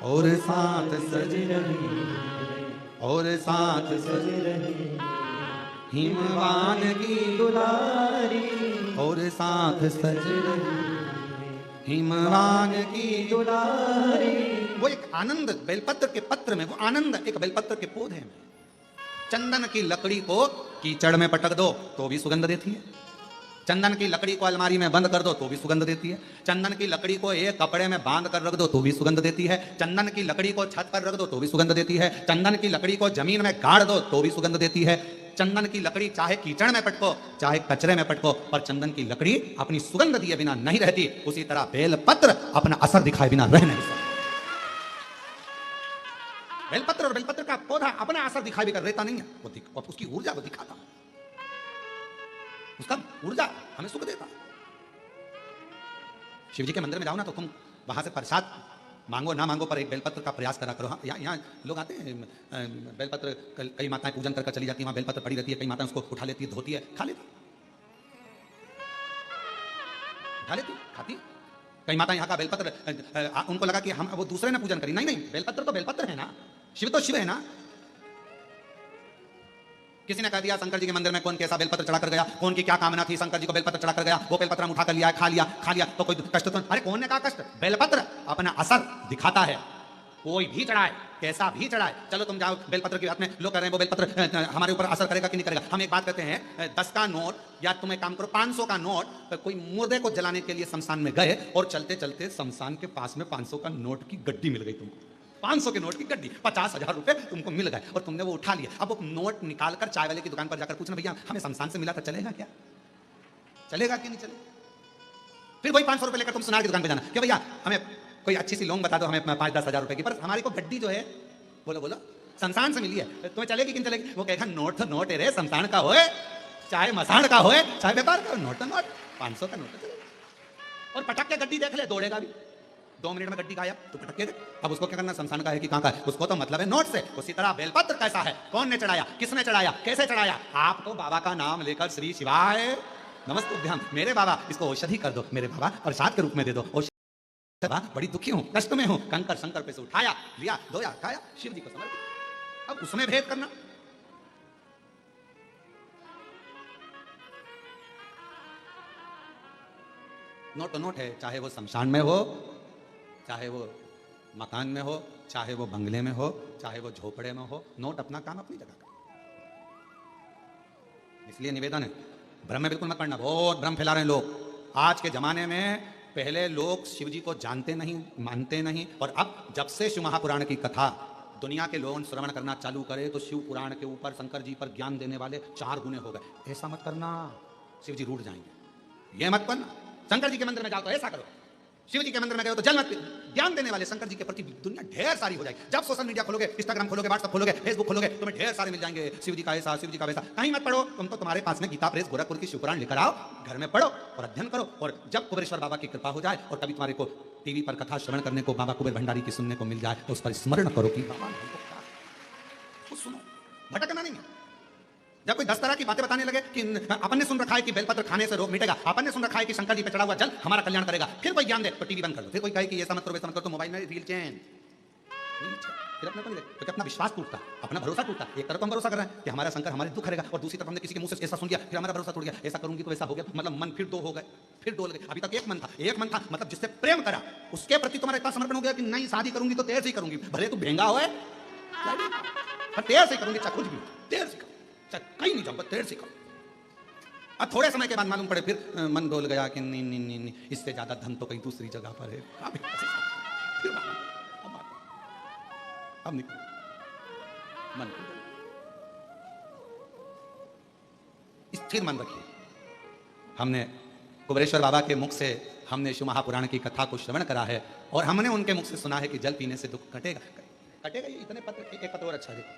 Speaker 1: और साथ
Speaker 2: सज रहे,
Speaker 1: और साथ
Speaker 2: सज रहे,
Speaker 1: हिमवान की
Speaker 2: दुलारी
Speaker 1: और साथ सज
Speaker 2: रहे,
Speaker 1: हिमवान की
Speaker 2: दुलारी।
Speaker 1: वो एक आनंद बेलपत्र के पत्र में, वो आनंद एक बेलपत्र के पौधे में। चंदन की लकड़ी को कीचड़ में पटक दो तो भी सुगंध देती है, चंदन की लकड़ी को अलमारी में बंद कर दो तो भी सुगंध देती है, चंदन की लकड़ी को एक कपड़े में बांध कर रख दो तो भी सुगंध देती है, चंदन की लकड़ी को छत पर रख दो तो भी सुगंध देती है, चंदन की लकड़ी को जमीन में गाड़ दो तो भी सुगंध देती है। चंदन की लकड़ी चाहे कीचड़ में पटको चाहे कचरे में पटको, पर चंदन की लकड़ी अपनी सुगंध दिए बिना नहीं रहती। उसी तरह बेलपत्र अपना असर दिखाए बिना रह नहीं सकता। बेलपत्र और बेलपत्र का पौधा अपना असर दिखाई भी कर रहता नहीं है, वो उसकी ऊर्जा को दिखाता, उसका ऊर्जा हमें सुख देता। शिव जी के मंदिर में जाओ ना तो तुम वहां से प्रसाद मांगो ना मांगो पर एक बेलपत्र का प्रयास करा करो। हाँ, यहाँ लोग आते हैं, बेलपत्र कई माताएं पूजन कर चली जाती है, वहां बेलपत्र पड़ी रहती है, कई माताएं उसको उठा लेती है, धोती है, खा लेती, उठा लेती, खाती। कई माता यहाँ का बेलपत्र उनको लगा कि हम वो दूसरे ने पूजन करी, नहीं नहीं, बेलपत्र तो बेलपत्र है ना, शिव तो शिव है ना। किसी ने कह दिया शंकर जी के मंदिर में कौन कैसा बेलपत्र चढ़ा कर गया, कौन की क्या कामना थी, शंकर जी को बेलपत्र चढ़ा कर गया, वो बेलपत्र हम उठा कर लिया, खा लिया तो कोई कष्ट तो, अरे कौन ने कहा कष्ट, बेलपत्र अपना असर दिखाता है। कोई भी चढ़ाए, कैसा भी चढ़ाए, चलो तुम जाओ बेलपत्र की बात में, लोग कह रहे हैं वो बेलपत्र हमारे ऊपर असर करेगा कि नहीं करेगा। हम एक बात कहते हैं, 10 का नोट या तुम एक काम करो 500 का नोट, कोई मुर्दे को जलाने के लिए शमशान में गए और चलते चलते शमशान के पास में 500 का नोट की गड्डी मिल गई तुमको, 500 के नोट की गड्डी, 50,000 रुपए तुमको मिल गए और तुमने वो उठा लिया। अब वो नोट निकालकर चाय वाले की दुकान पर जाकर पूछना, भैया हमें शमशान से मिला था, चलेगा क्या? चलेगा कि नहीं चलेगा? फिर वही 500 रुपए लेकर तुम सुनार की दुकान पे जाना कि भैया हमें कोई अच्छी सी लोन बता दो, हमें 5-10 हजार रुपए की, पर हमारी को गड्डी जो है बोलो बोलो शमशान से मिली है, तुम्हें चलेगी कि नहीं चलेगी? वो कहेगा नोट तो नोट है रे, शमशान का होए चाहे मसान का होए चाहे व्यापार का, नोट तो नोट, 500 का नोट चलेगा। और पटक के गड्डी देख ले, दौड़ेगा भी, 2 मिनट में गड्डी गायब, तो पटक के देख। अब उसको क्या करना, शमशान का है कि कहाँ का है, उसको तो मतलब है नोट से। उसी तरह बेलपत्र कैसा है, कौन ने चढ़ाया, किसने चढ़ाया, कैसे चढ़ाया, आप तो बाबा का नाम लेकर श्री शिवाय नमस्तुभ्यम, मेरे बाबा इसको औषधि कर दो, मेरे बाबा प्रसाद के रूप में दे दो, बाबा बड़ी दुखी हूं, कष्ट में हूं, कंकर शंकर पे से उठाया, लिया, धोया, खाया, शिव जी को समर्पित। अब उसमें भेद करना। नोट तो नोट है, चाहे वो शमशान में हो, चाहे वो मकान में हो, चाहे वो बंगले में हो, चाहे वो झोपड़े में हो, नोट अपना काम अपनी जगह का। इसलिए निवेदन है, भ्रम में बिल्कुल मत पड़ना। बहुत भ्रम फैला रहे हैं लोग आज के जमाने में। पहले लोग शिव जी को जानते नहीं, मानते नहीं, और अब जब से शिव महापुराण की कथा दुनिया के लोग श्रवण करना चालू करे तो शिव पुराण के ऊपर शंकर जी पर ज्ञान देने वाले 4 गुने हो गए। ऐसा मत करना, शिव जी रूठ जाएंगे, ये मत करना। शंकर जी के मंदिर में जाओ तो ऐसा करो, शिव जी के मंदिर में गए तो जल मत, ज्ञान देने वाले शंकर जी के प्रति दुनिया ढेर सारी हो जाएगी। जब सोशल मीडिया खोलोगे, इंस्टाग्राम खोलोगे, व्हाट्सएप खोलोगे, फेसबुक खोलोगे, तुम्हें ढेर सारे मिल जाएंगे, शिव जी का ऐसा, शिव जी का वैसा। कहीं मत पढ़ो, तुम तो तुम्हारे पास में गीता प्रेस गोरखपुर की शिवपुराण लेकर आओ, घर में पढ़ो और अध्ययन करो। और जब कुबेरेश्वर बाबा की कृपा हो जाए और कभी तुम्हारे को टीवी पर कथा श्रवण करने को बाबा कुबेर भंडारी की सुनने को मिल जाए तो उस पर स्मरण करो कि बाबा सुनो, भटकना नहीं है। जब कोई 10 तरह की बातें बताने लगे कि अपन ने सुन रखा है कि बेलपत्र खाने से रोग मिटेगा, अपन ने सुन रखा है कि शंकर जी पे चढ़ा हुआ जल हमारा कल्याण करेगा, फिर कोई ज्ञान दे तो टीवी बंद कर दो। फिर कोई कहे कि ऐसा मत करो वैसा मत करो, तो मोबाइल में रील चेंज, फिर अपना क्योंकि अपना विश्वास टूटता, अपना भरोसा टूटता। एक तरफ हम भरोसा कर रहे हैं कि हमारा शंकर हमारे दुख करेगा, और दूसरी तरफ हमने किसी के मुंह से ऐसा सुन लिया, फिर हमारा भरोसा टूट गया, ऐसा करूंगी तो ऐसा हो गया, मतलब मन फिर 2 हो गए, फिर डोल गए। अभी तक एक मन था, मतलब जिससे प्रेम करा उसके प्रति तुम्हारा इतना समर्पण हो गया कि नहीं शादी करूंगी तो तेरे से ही करूंगी, भले तू भेंगा हो पर तेरे से करूंगी, चाहे कुछ भी तेरे से करूं, चाहे कहीं नहीं जाऊंगा तेरे से करूं। अब थोड़े समय के बाद मालूम पड़े, फिर मन डोल गया कि नहीं, इससे ज्यादा धन तो कहीं दूसरी जगह पर है, फिर अब नहीं मन स्थिर मन रखिए। हमने कुबेरेश्वर बाबा के मुख से हमने शिव महापुराण की कथा को श्रवण करा है और हमने उनके मुख से सुना है कि जल पीने से दुख कटेगा। ये इतने पत्र, एक पत्र और अच्छा देखो,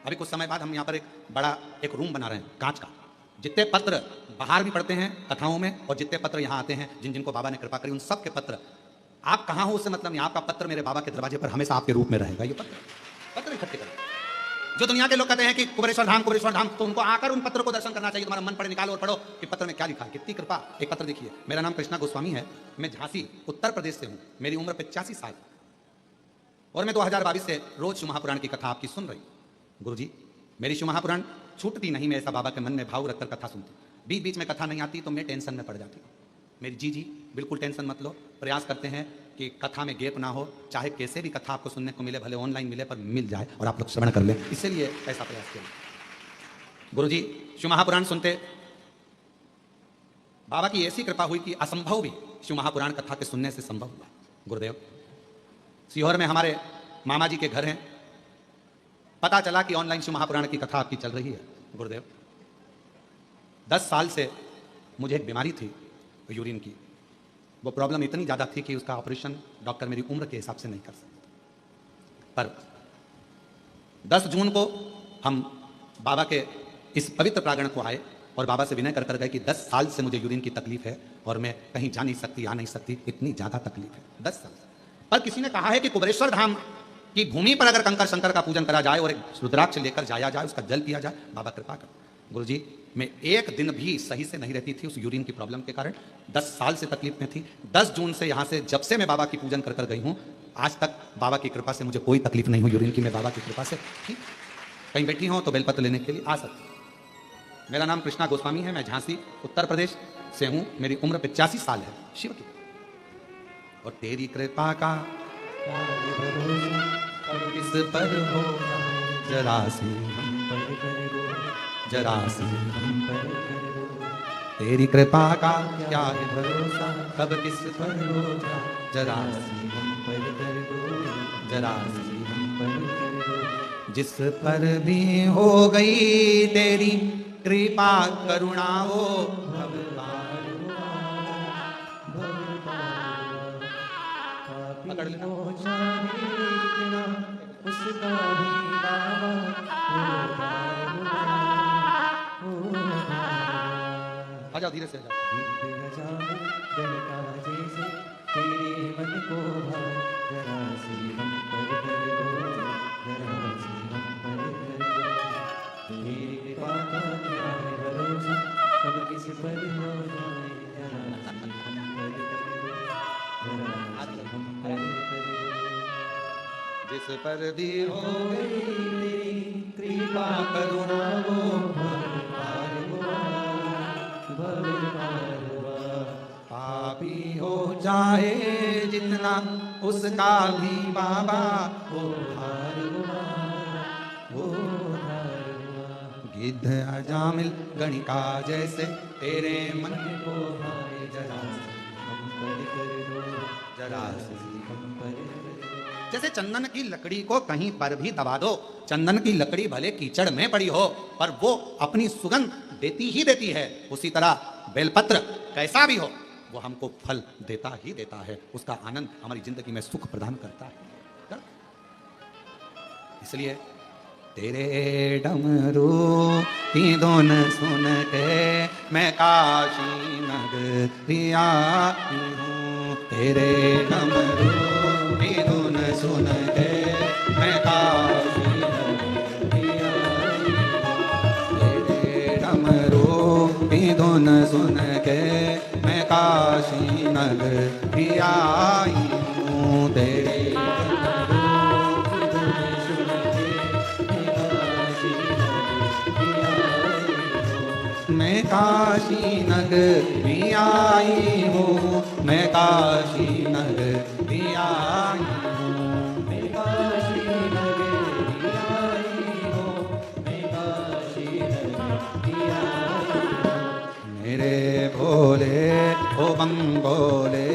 Speaker 1: अभी कुछ समय बाद हम यहाँ पर एक रूम बना रहे हैं कांच का। जितने पत्र बाहर भी पढ़ते हैं कथाओं में और जितने पत्र यहाँ आते हैं, जिन जिनको बाबा ने कृपा करी, उन सब के पत्र, आप कहाँ हो उससे मतलब नहीं, आपका पत्र मेरे बाबा के दरवाजे पर हमेशा आपके रूप में रहेगा। ये पत्र इकट्ठे करें। जो दुनिया के लोग कहते हैं कि कुबेरेश्वर धाम, तो उनको आकर उन पत्रों को दर्शन करना चाहिए। तुम्हारा मन पड़े, निकालो और पढ़ो कि पत्र में क्या लिखा है, कितनी कृपा। एक पत्र देखिए, मेरा नाम कृष्णा गोस्वामी है, मैं झांसी उत्तर प्रदेश से हूँ, मेरी उम्र 85 साल और मैं 2022 से रोज शिव महापुराण की कथा आपकी सुन रही। गुरुजी, मेरी शिव महापुराण छूटती नहीं, मैं ऐसा बाबा के मन में भाव रखकर कथा सुनती। बीच बीच में कथा नहीं आती तो मैं टेंशन में पड़ जाती हूँ। मेरी जी बिल्कुल टेंशन मत लो। प्रयास करते हैं कि कथा में गैप ना हो, चाहे कैसे भी कथा आपको सुनने को मिले, भले ऑनलाइन मिले पर मिल जाए और आप लोग श्रवण कर लें, इसलिए ऐसा प्रयास किया। गुरुजी, शिव महापुराण सुनते बाबा की ऐसी कृपा हुई कि असंभव भी शिव महापुराण कथा के सुनने से संभव हुआ। गुरुदेव, सीहोर में हमारे मामा जी के घर हैं, पता चला कि ऑनलाइन शिव महापुराण की कथा आपकी चल रही है। गुरुदेव, 10 साल से मुझे एक बीमारी थी यूरिन की, वो प्रॉब्लम इतनी ज़्यादा थी कि उसका ऑपरेशन डॉक्टर मेरी उम्र के हिसाब से नहीं कर सकते। पर 10 जून को हम बाबा के इस पवित्र प्रांगण को आए और बाबा से विनय कर गए कि 10 साल से मुझे यूरिन की तकलीफ है और मैं कहीं जा नहीं सकती, आ नहीं सकती, इतनी ज़्यादा तकलीफ है 10 साल से। पर किसी ने कहा है कि कुबेरेश्वर धाम की भूमि पर अगर कंकर शंकर का पूजन करा जाए और एक रुद्राक्ष लेकर जाया जाए, उसका जल पिया जाए, बाबा कृपा कर। गुरुजी, मैं एक दिन भी सही से नहीं रहती थी उस यूरिन की प्रॉब्लम के कारण, 10 साल से तकलीफ में थी। 10 जून से यहाँ से जब से मैं बाबा की पूजन कर गई हूँ, आज तक बाबा की कृपा से मुझे कोई तकलीफ नहीं हुई यूरिन की। मैं बाबा की कृपा से ठीक, कहीं बैठी हूँ तो बेलपत्र लेने के लिए आ सकती। मेरा नाम कृष्णा गोस्वामी है, मैं झांसी उत्तर प्रदेश से हूँ, मेरी उम्र 85 साल है शिव की। और तेरी कृपा का किस पर हो, जरा सी हम पर करो, जरा सी हम पर करो, तेरी कृपा का क्या है भरोसा, कब किस पर हो जा, जरा सी
Speaker 2: हम पर कर दो,
Speaker 1: जरा सी
Speaker 2: हम पर कर दो।
Speaker 1: जिस पर भी हो गई तेरी कृपा करुणा हो, भव पार पकड़ लेना।
Speaker 2: हो चाहे जितना उसका भी बाबा हो पार हो
Speaker 1: आ जाओ धीरे से आ जाओ।
Speaker 2: गणका जैसे तेरे मन को भाए, जरा सी हम पर कर दो, जरा सी हम पर कर दो। तेरी कृपा का क्या है भरोसा, कब किस पर हो जाए, जरा सी हम पर कर दो, जरा सी हम पर कर दो।
Speaker 1: जिस पर भी हो
Speaker 2: गई तेरी कृपा करुणा वो भव पार हुआ, भव पार हुआ।
Speaker 1: पापी हो जाए जितना उसका भी बाबा हो
Speaker 2: हार हुआ, वो हार हुआ।
Speaker 1: गिद्ध अजामिल गणिका जैसे तेरे मन
Speaker 2: को भाए जरा सी हम पर कर दो,
Speaker 1: जरा सी
Speaker 2: हम पर कर दो।
Speaker 1: जैसे चंदन की लकड़ी को कहीं पर भी दबा दो, चंदन की लकड़ी भले कीचड़ में पड़ी हो पर वो अपनी सुगंध देती ही देती है। उसी तरह बेलपत्र कैसा भी हो वो हमको फल देता ही देता है, उसका आनंद हमारी जिंदगी में सुख प्रदान करता है। इसलिए तेरे डमरू की धुन सुन के मैं काशी नगरी आई हूँ। तेरे डमरू की धुन सुन के मैं काशी नगरी आई हूँ। तेरे डमरू की धुन सुन के मैं काशी नगरी आई हूँ। तेरे मैं काशी नगरी आई हूँ, मैं काशी नगरी आई हूँ।
Speaker 2: मैं काशी नगरी आई हूँ, मैं काशी नगरी आई हूँ।
Speaker 1: मेरे भोले ओ बंगोले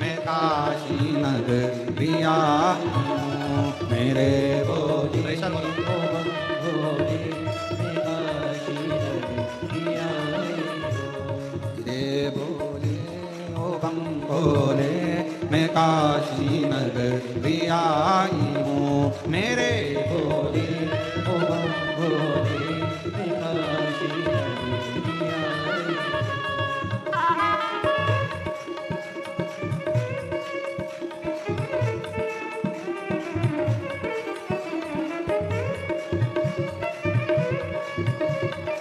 Speaker 1: मैं काशी नगरी आई हूँ। मेरे भोले भोले मैं काशी नगरी आई हूँ। मेरे भोले
Speaker 2: ओ भोले मैं काशी नगरी आई हूँ।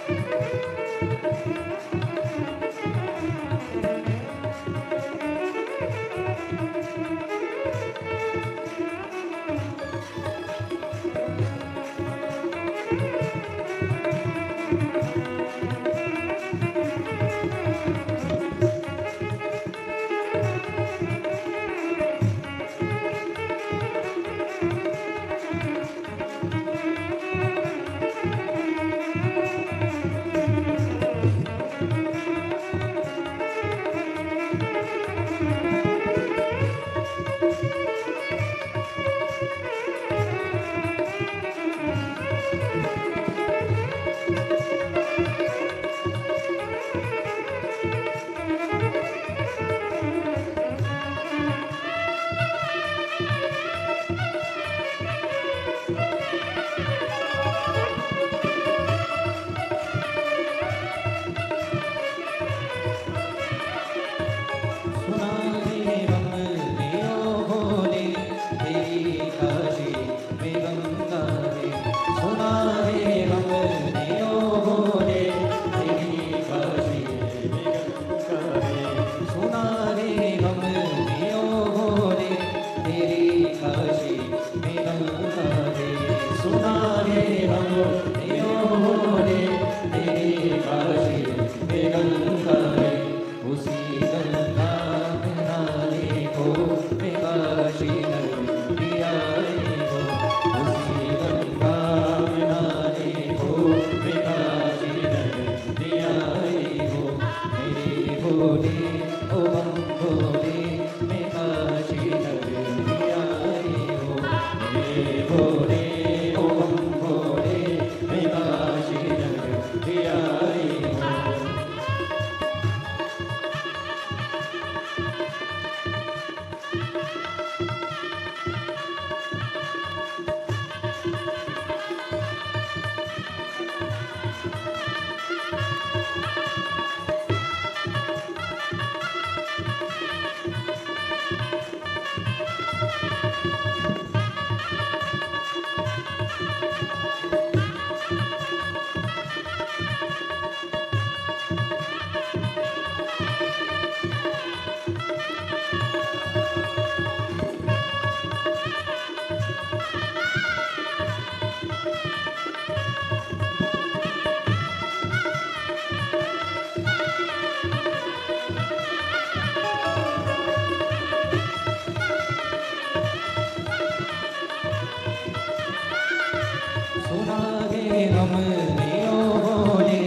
Speaker 2: हमने ओ बोले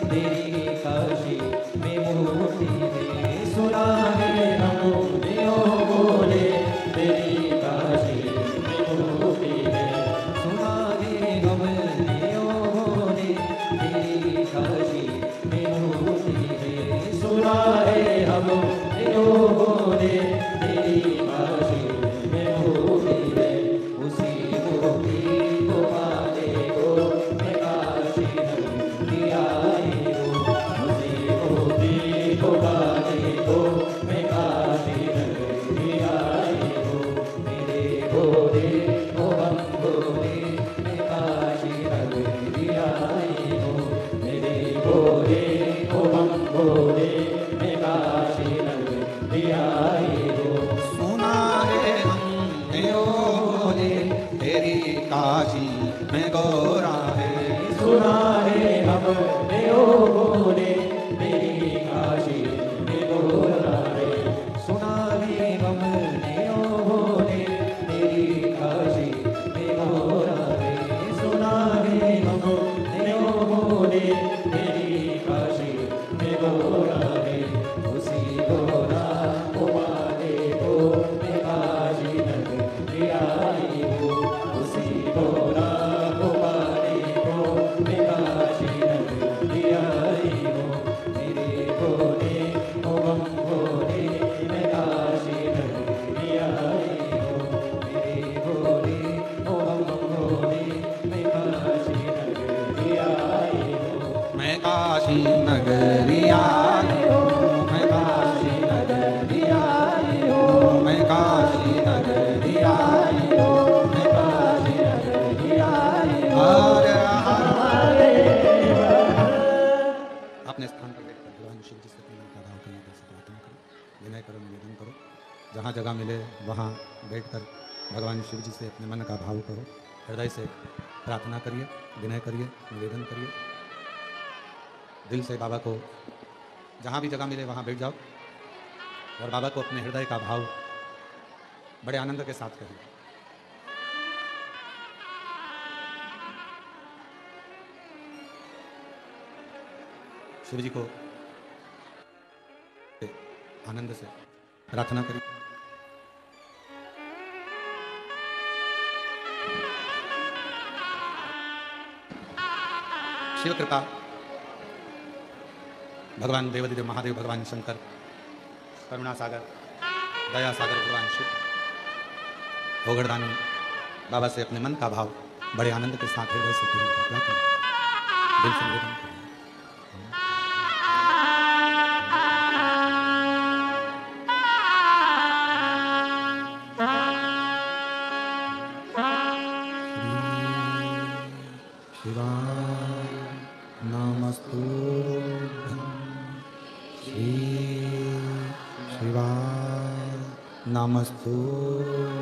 Speaker 2: तेरी काशी में मूर्ति है सुना है हमने ओ बोले तेरी काशी में मूर्ति है सुना है हमने ओ बोले तेरी काशी में मूर्ति है सुना है हमने ओ बोले तेरी काशी में मूर्ति है उसी मूर्ति को पाने को मैं काशी नगरी आई हूँ उसी मूर्ति को पाने को मैं काशी नगरी आई हूँ मेरे भोले ओ हम भोले मैं काशी नगरी आई हूँ मेरे भोले ओ हम भोले मैं काशी नगरी आई हूँ
Speaker 1: सुना है हमने ओ बोले तेरी काशी में गोरा है
Speaker 2: सुना है हमने ओ बोले तेरी काशी में गोरा है सुना है हमने ओ बोले तेरी काशी में गोरा है सुना है हमने ओ बोले तेरी काशी में गोरा है उसी गोरा को पाने को मैं काशी नगरी आई हूँ उसी गोरा को पाने को मैं काशी नगरी आई हूँ मेरे भोले ओ हम भोले मैं काशी नगरी आई हूँ मेरे भोले ओ हम भोले मैं काशी नगरी आई हूँ
Speaker 1: मैं काशी नगरी आई हूँ मैं काशी नगरी आई हूँ मैं काशी नगरी आई हूँ मैं काशी नगरी आई हूँ हर हर अपने स्थान पर बैठकर भगवान शिव जी से अपने मन का भाव करने की प्रार्थना करो विनय करो निवेदन करो जहाँ जगह मिले वहाँ बैठकर भगवान शिव जी से अपने मन का भाव करो हृदय से प्रार्थना करिए विनय करिए निवेदन करिए दिल से बाबा को जहाँ भी जगह मिले वहाँ बैठ जाओ और बाबा को अपने हृदय का भाव बड़े आनंद के साथ करिए शिव जी को आनंद से प्रार्थना करिए शिव कृपा भगवान देवादिदेव महादेव भगवान शंकर करुणा सागर दया सागर भगवान शिव भोगड़दानी बाबा से अपने मन का भाव बड़े आनंद के साथ हृदय से पूर्ण करते हैं। दिल से निवेदन करिए। शिवाय नमस्तुभ्यं श्री शिवाय नमस्तुभ्यं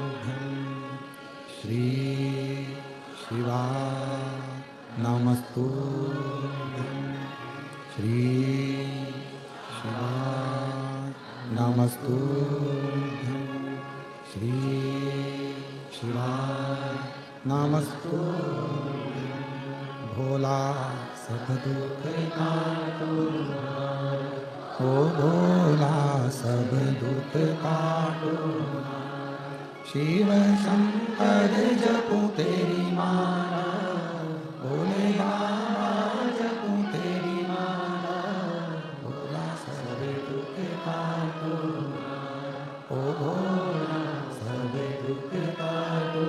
Speaker 1: श्री शिवाय नमस्तुभ्यं श्री शिवाय नमस्तुभ्यं श्री शिवाय नमस्तुभ्यं भोला सब दुख काटो ओ भोला सब दुख काटो शिव शंकर जपो तेरी माला भोले बाबा जपो तेरी माला भोला सब दुख काटो ओ भोला सब दुख काटो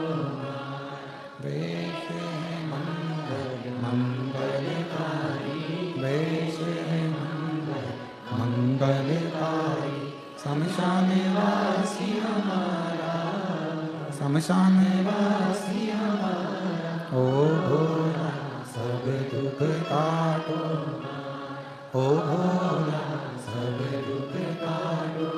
Speaker 1: वेश है मंगलकारी वेश है मंगलकारी शमशान वासी हमारा शमशान वासी हमारा ओ भोला सब दुख काटो ओ भोला सब दुख काटो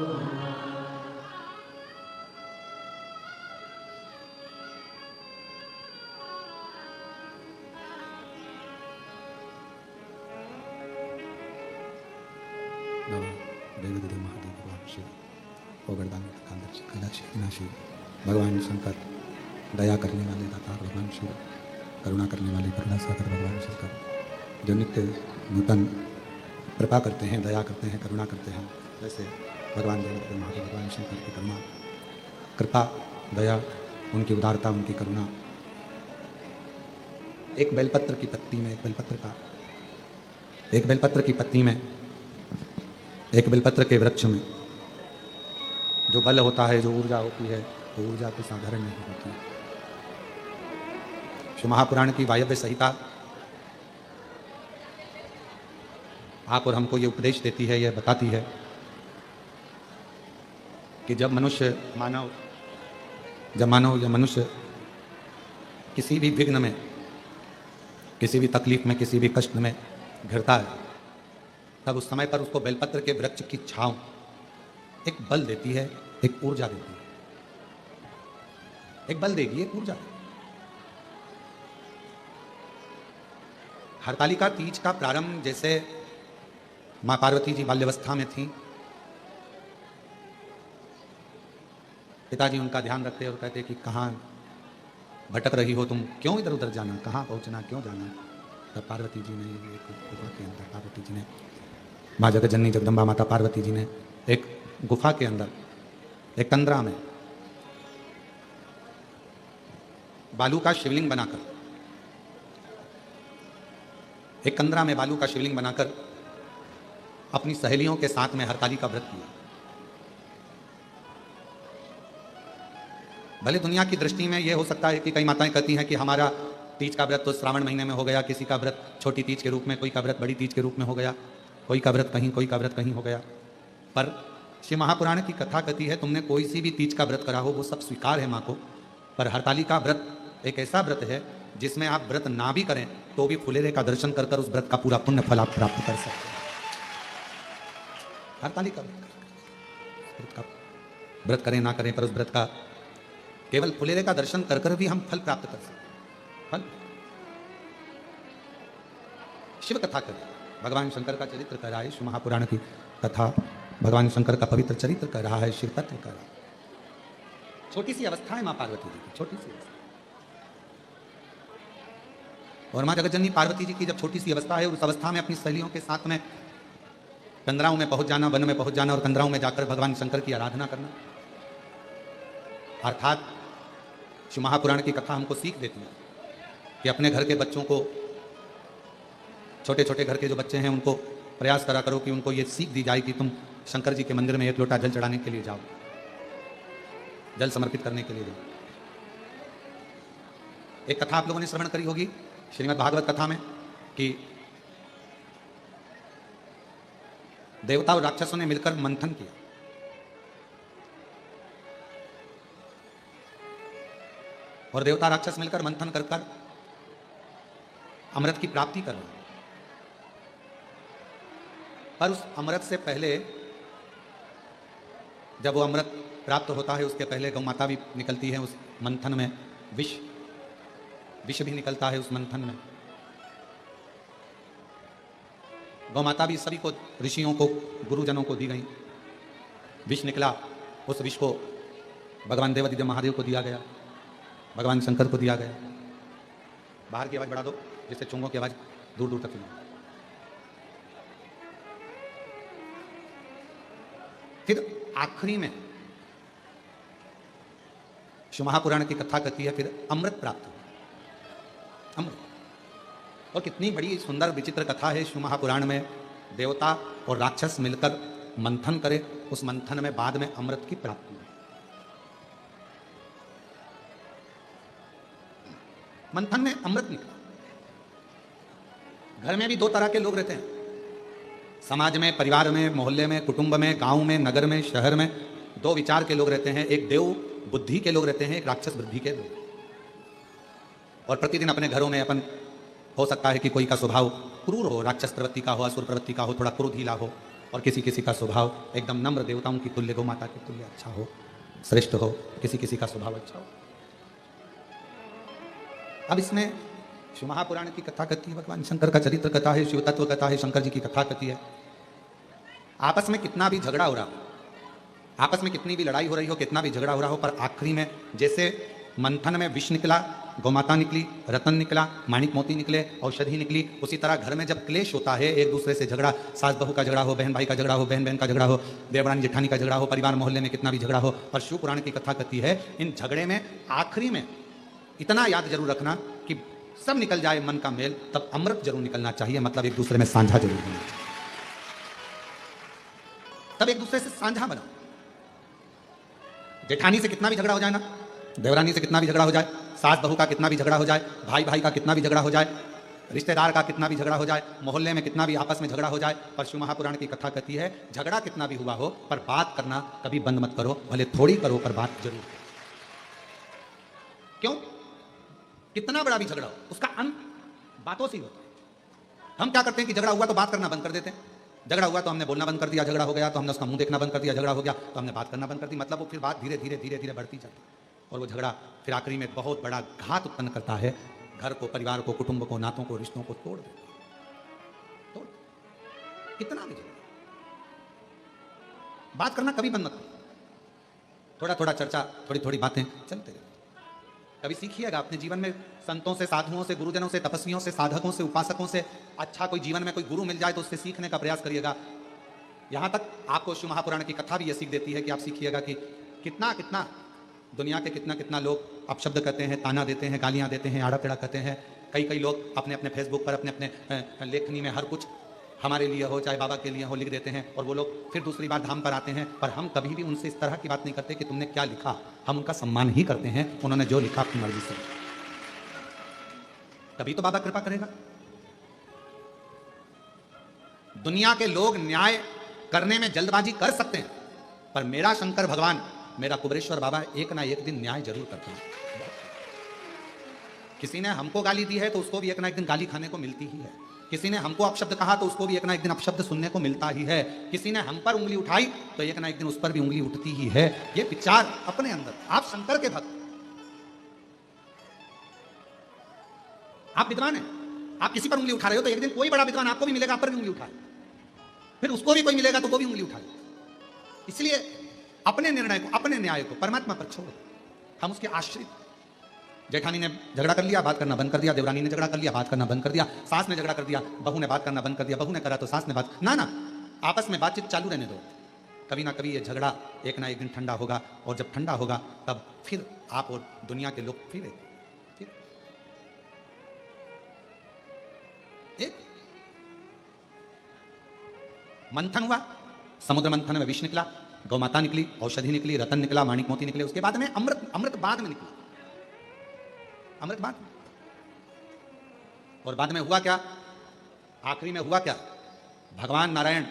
Speaker 1: देवदेव महादेव भगवान शिव गोवर्धन कलाक्षी विनाशी भगवान शंकर दया करने वाले दाता भगवान शिव करुणा करने वाले करुणा सागर भगवान शंकर, जो नित्य नूतन कृपा करते हैं, दया करते हैं, करुणा करते हैं, जैसे भगवान देव महादेव भगवान शंकर की करुणा, कृपा, दया, उनकी उदारता, उनकी करुणा। एक बेलपत्र की पत्ती में, एक बेलपत्र की पत्ती में, एक बेलपत्र के वृक्ष में जो बल होता है, जो ऊर्जा होती है, वो ऊर्जा कोई साधारण नहीं होती है। शिव महापुराण की वायव्य संहिता आप और हमको ये उपदेश देती है, ये बताती है कि जब मानव या मनुष्य किसी भी विघ्न में, किसी भी तकलीफ में, किसी भी कष्ट में घिरता है, तब उस समय पर उसको बेलपत्र के वृक्ष की छांव एक बल देती है, एक ऊर्जा देती है, एक बल देगी, एक ऊर्जा देगी। हरतालिका तीज का प्रारंभ जैसे मां पार्वती जी बाल्यावस्था में थी, पिताजी उनका ध्यान रखते और कहते कि कहाँ भटक रही हो तुम, क्यों इधर उधर जाना, कहाँ पहुंचना, क्यों जाना। तब पार्वती जी ने एक गुफा के अंदर, पार्वती जी ने, माँ जगतजननी जगदम्बा माता पार्वती जी ने एक गुफा के अंदर, एक कंदरा में बालू का शिवलिंग बनाकर, एक कंदरा में बालू का शिवलिंग बनाकर अपनी सहेलियों के साथ में हरतालिका व्रत किया। भले दुनिया की दृष्टि में यह हो सकता है कि कई माताएं कहती हैं कि हमारा तीज का व्रत तो श्रावण महीने में हो गया, किसी का व्रत छोटी तीज के रूप में, कोई का व्रत बड़ी तीज के रूप में हो गया, कोई का व्रत कहीं, कोई का व्रत कहीं हो गया। पर शिव महापुराण की कथा कहती है तुमने कोई सी भी तीज का व्रत करा हो वो सब स्वीकार है माँ को, पर हरतालिका व्रत एक ऐसा व्रत है जिसमें आप व्रत ना भी करें तो भी फुलेरे का दर्शन कर उस व्रत का पूरा पुण्य फल आप प्राप्त कर सकते हैं। हरतालिका व्रत का व्रत करें ना करें, पर उस व्रत का केवल फुलेरे का दर्शन कर भी हम फल प्राप्त कर सकते हैं। फल शिव कथा करें, भगवान शंकर का चरित्र कर रहा है शिव महापुराण की कथा, भगवान शंकर का पवित्र चरित्र कर रहा है, शिव तत्व कर रहा है। छोटी सी अवस्था है मां पार्वती जी की, छोटी सी अवस्था। और मां जगतजननी पार्वती जी की जब छोटी सी अवस्था है, उस अवस्था में अपनी सहेलियों के साथ में कंदराओं में पहुंच जाना, वन में पहुंच जाना और कंदराओं में जाकर भगवान शंकर की आराधना करना, अर्थात शिव महापुराण की कथा हमको सीख देती है कि अपने घर के बच्चों को, छोटे छोटे घर के जो बच्चे हैं उनको प्रयास करा करो कि उनको ये सीख दी जाए कि तुम शंकर जी के मंदिर में एक लोटा जल चढ़ाने के लिए जाओ, जल समर्पित करने के लिए जाओ। एक कथा आप लोगों ने श्रवण करी होगी श्रीमद् भागवत कथा में कि देवता और राक्षसों ने मिलकर मंथन किया, और देवता राक्षस मिलकर मंथन कर कर अमृत की प्राप्ति कर रहे। पर उस अमृत से पहले, जब वो अमृत प्राप्त होता है उसके पहले गौ माता भी निकलती है उस मंथन में, विष भी निकलता है उस मंथन में। गौ माता भी सभी को, ऋषियों को, गुरुजनों को दी गई। विष निकला, उस विष को भगवान देवादिदेव महादेव को दिया गया, भगवान शंकर को दिया गया। बाहर की आवाज बढ़ा दो जिससे चुंगों की आवाज दूर दूर तक सुनाई। फिर आखिरी में शिव महापुराण की कथा कहती है फिर अमृत प्राप्त हुआ, अमृत। और कितनी बड़ी सुंदर विचित्र कथा है शिव महापुराण में, देवता और राक्षस मिलकर मंथन करे, उस मंथन में बाद में अमृत की प्राप्ति हुई। मंथन में अमृत निकला। घर में भी दो तरह के लोग रहते हैं, समाज में, परिवार में, मोहल्ले में, कुटुंब में, गांव में, नगर में, शहर में दो विचार के लोग रहते हैं। एक देव बुद्धि के लोग रहते हैं, एक राक्षस बुद्धि के लोग। और प्रतिदिन अपने घरों में अपन, हो सकता है कि कोई का स्वभाव क्रूर हो, राक्षस प्रवृत्ति का हो, असुर प्रवृत्ति का हो, थोड़ा क्रोधीला हो, और किसी किसी का स्वभाव एकदम नम्र, देवताओं की तुल्य, गौ माता के तुल्य अच्छा हो, श्रेष्ठ हो, किसी किसी का स्वभाव अच्छा हो। अब इसमें शिव महापुराण की कथा कहती है, भगवान शंकर का चरित्र कथा है, शिव तत्व कथा है, शंकर जी की कथा कहती है। आपस में कितना भी झगड़ा हो रहा हो, आपस में कितनी भी लड़ाई हो रही हो, कितना भी झगड़ा हो रहा हो, पर आखिरी में जैसे मंथन में विष निकला गौमाता निकली, रतन निकला, माणिक मोती निकले, औषधि निकली। उसी तरह घर में जब क्लेश होता है, एक दूसरे से झगड़ा, सास बहू का झगड़ा हो, बहन भाई का झगड़ा हो, बहन बहन का झगड़ा हो, देवरानी जेठानी का झगड़ा हो, परिवार मोहल्ले में कितना भी झगड़ा हो, पर शिव पुराण की कथा कहती है इन झगड़े में आखिरी में इतना याद जरूर रखना कि सब निकल जाए मन का मेल, तब अमृत जरूर निकलना चाहिए, मतलब एक दूसरे में साझा जरूर होना चाहिए। तब एक दूसरे से साझा बनाओ। जेठानी से कितना भी झगड़ा हो जाए ना, देवरानी से कितना भी झगड़ा हो जाए, सास बहू का कितना भी झगड़ा हो जाए, भाई भाई का कितना भी झगड़ा हो जाए, रिश्तेदार का कितना भी झगड़ा हो जाए, मोहल्ले में कितना भी आपस में झगड़ा हो जाए, पर शिव महापुराण की कथा कहती है झगड़ा कितना भी हुआ हो पर बात करना कभी बंद मत करो, भले थोड़ी करो पर बात जरूर करो। क्यों? कितना बड़ा भी झगड़ा हो उसका अंत बातों से ही होता है। हम क्या करते हैं कि झगड़ा हुआ तो बात करना बंद कर देते हैं, झगड़ा हुआ तो हमने बोलना बंद कर दिया, झगड़ा हो गया तो हमने उसका मुंह देखना बंद कर दिया, झगड़ा हो गया तो हमने बात करना बंद कर दी, मतलब वो फिर बात धीरे धीरे धीरे धीरे बढ़ती जाती है और वो झगड़ा फिर आखिरी में बहुत बड़ा घात उत्पन्न करता है, घर को, परिवार को, कुटुंब को, नातों को, रिश्तों को तोड़ देता है। तोड़ कितना भी झगड़ा, बात करना कभी बंद मत करो, थोड़ा थोड़ा चर्चा, थोड़ी थोड़ी बातें चलते रहे। कभी सीखिएगा अपने जीवन में संतों से, साधुओं से, गुरुजनों से, तपस्वियों से, साधकों से, उपासकों से, अच्छा कोई जीवन में कोई गुरु मिल जाए तो उससे सीखने का प्रयास करिएगा। यहां तक आपको शिव महापुराण की कथा भी यह सीख देती है कि आप सीखिएगा कि कितना कितना दुनिया के कितना कितना लोग अपशब्द कहते हैं, ताना देते हैं, गालियां देते हैं, आड़ा टेढ़ा कहते हैं। कई कई लोग अपने अपने फेसबुक पर, अपने अपने लेखनी में हर कुछ हमारे लिए हो चाहे बाबा के लिए हो लिख देते हैं और वो लोग फिर दूसरी बार धाम पर आते हैं, पर हम कभी भी उनसे इस तरह की बात नहीं करते कि तुमने क्या लिखा। हम उनका सम्मान ही करते हैं, उन्होंने जो लिखा अपनी मर्जी से, तभी तो बाबा कृपा करेगा। दुनिया के लोग न्याय करने में जल्दबाजी कर सकते हैं, पर मेरा शंकर भगवान, मेरा कुबेरेश्वर बाबा एक ना एक दिन न्याय जरूर करते हैं। किसी ने हमको गाली दी है तो उसको भी एक ना एक दिन गाली खाने को मिलती ही है, किसी ने हमको अपशब्द कहा तो उसको भी एक ना एक दिन अपशब्द सुनने को मिलता ही है, किसी ने हम पर उंगली उठाई तो एक ना एक दिन उस पर भी उंगली उठती ही है। ये विचार अपने अंदर, आप शंकर के भक्त, आप विद्वान हैं, आप किसी पर उंगली उठा रहे हो तो एक दिन कोई बड़ा विद्वान आपको भी मिलेगा, आप पर भी उंगली उठाए, फिर उसको भी कोई मिलेगा तो वो भी उंगली उठाए। इसलिए अपने निर्णय को, अपने न्याय को परमात्मा पर छोड़ो, हम उसके आश्रित। जेठानी ने झगड़ा कर लिया, बात करना बंद कर दिया, देवरानी ने झगड़ा कर लिया, बात करना बंद कर दिया, सास ने झगड़ा कर दिया, बहू ने बात करना बंद कर दिया, बहू ने करा तो सास ने बात, ना ना, आपस में बातचीत चालू रहने दो। कभी ना कभी ये झगड़ा एक ना एक दिन ठंडा होगा, और जब ठंडा होगा तब फिर आप और दुनिया के लोग फिर एक मंथन हुआ, समुद्र मंथन में विष निकला, गौमाता निकली, औषधि निकली, रतन निकला, माणिक मोती निकले, उसके बाद में अमृत, अमृत बाद में निकला, अमृत बाद में। और बाद में हुआ क्या? आखिरी में हुआ क्या? भगवान नारायण,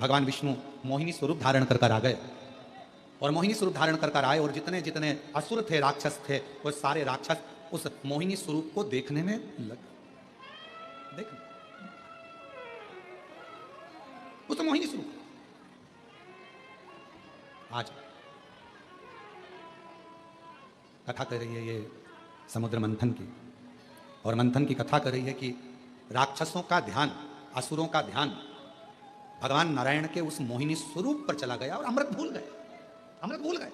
Speaker 1: भगवान विष्णु मोहिनी स्वरूप धारण कर आ गए, और मोहिनी स्वरूप धारण कर आए, और जितने जितने असुर थे, राक्षस थे, वो सारे राक्षस उस मोहिनी स्वरूप को देखने में लगे, देखने उस मोहिनी स्वरूप। आज कथा कर रही है ये समुद्र मंथन की, और मंथन की कथा कर रही है कि राक्षसों का ध्यान, असुरों का ध्यान भगवान नारायण के उस मोहिनी स्वरूप पर चला गया और अमृत भूल गए, अमृत भूल गए।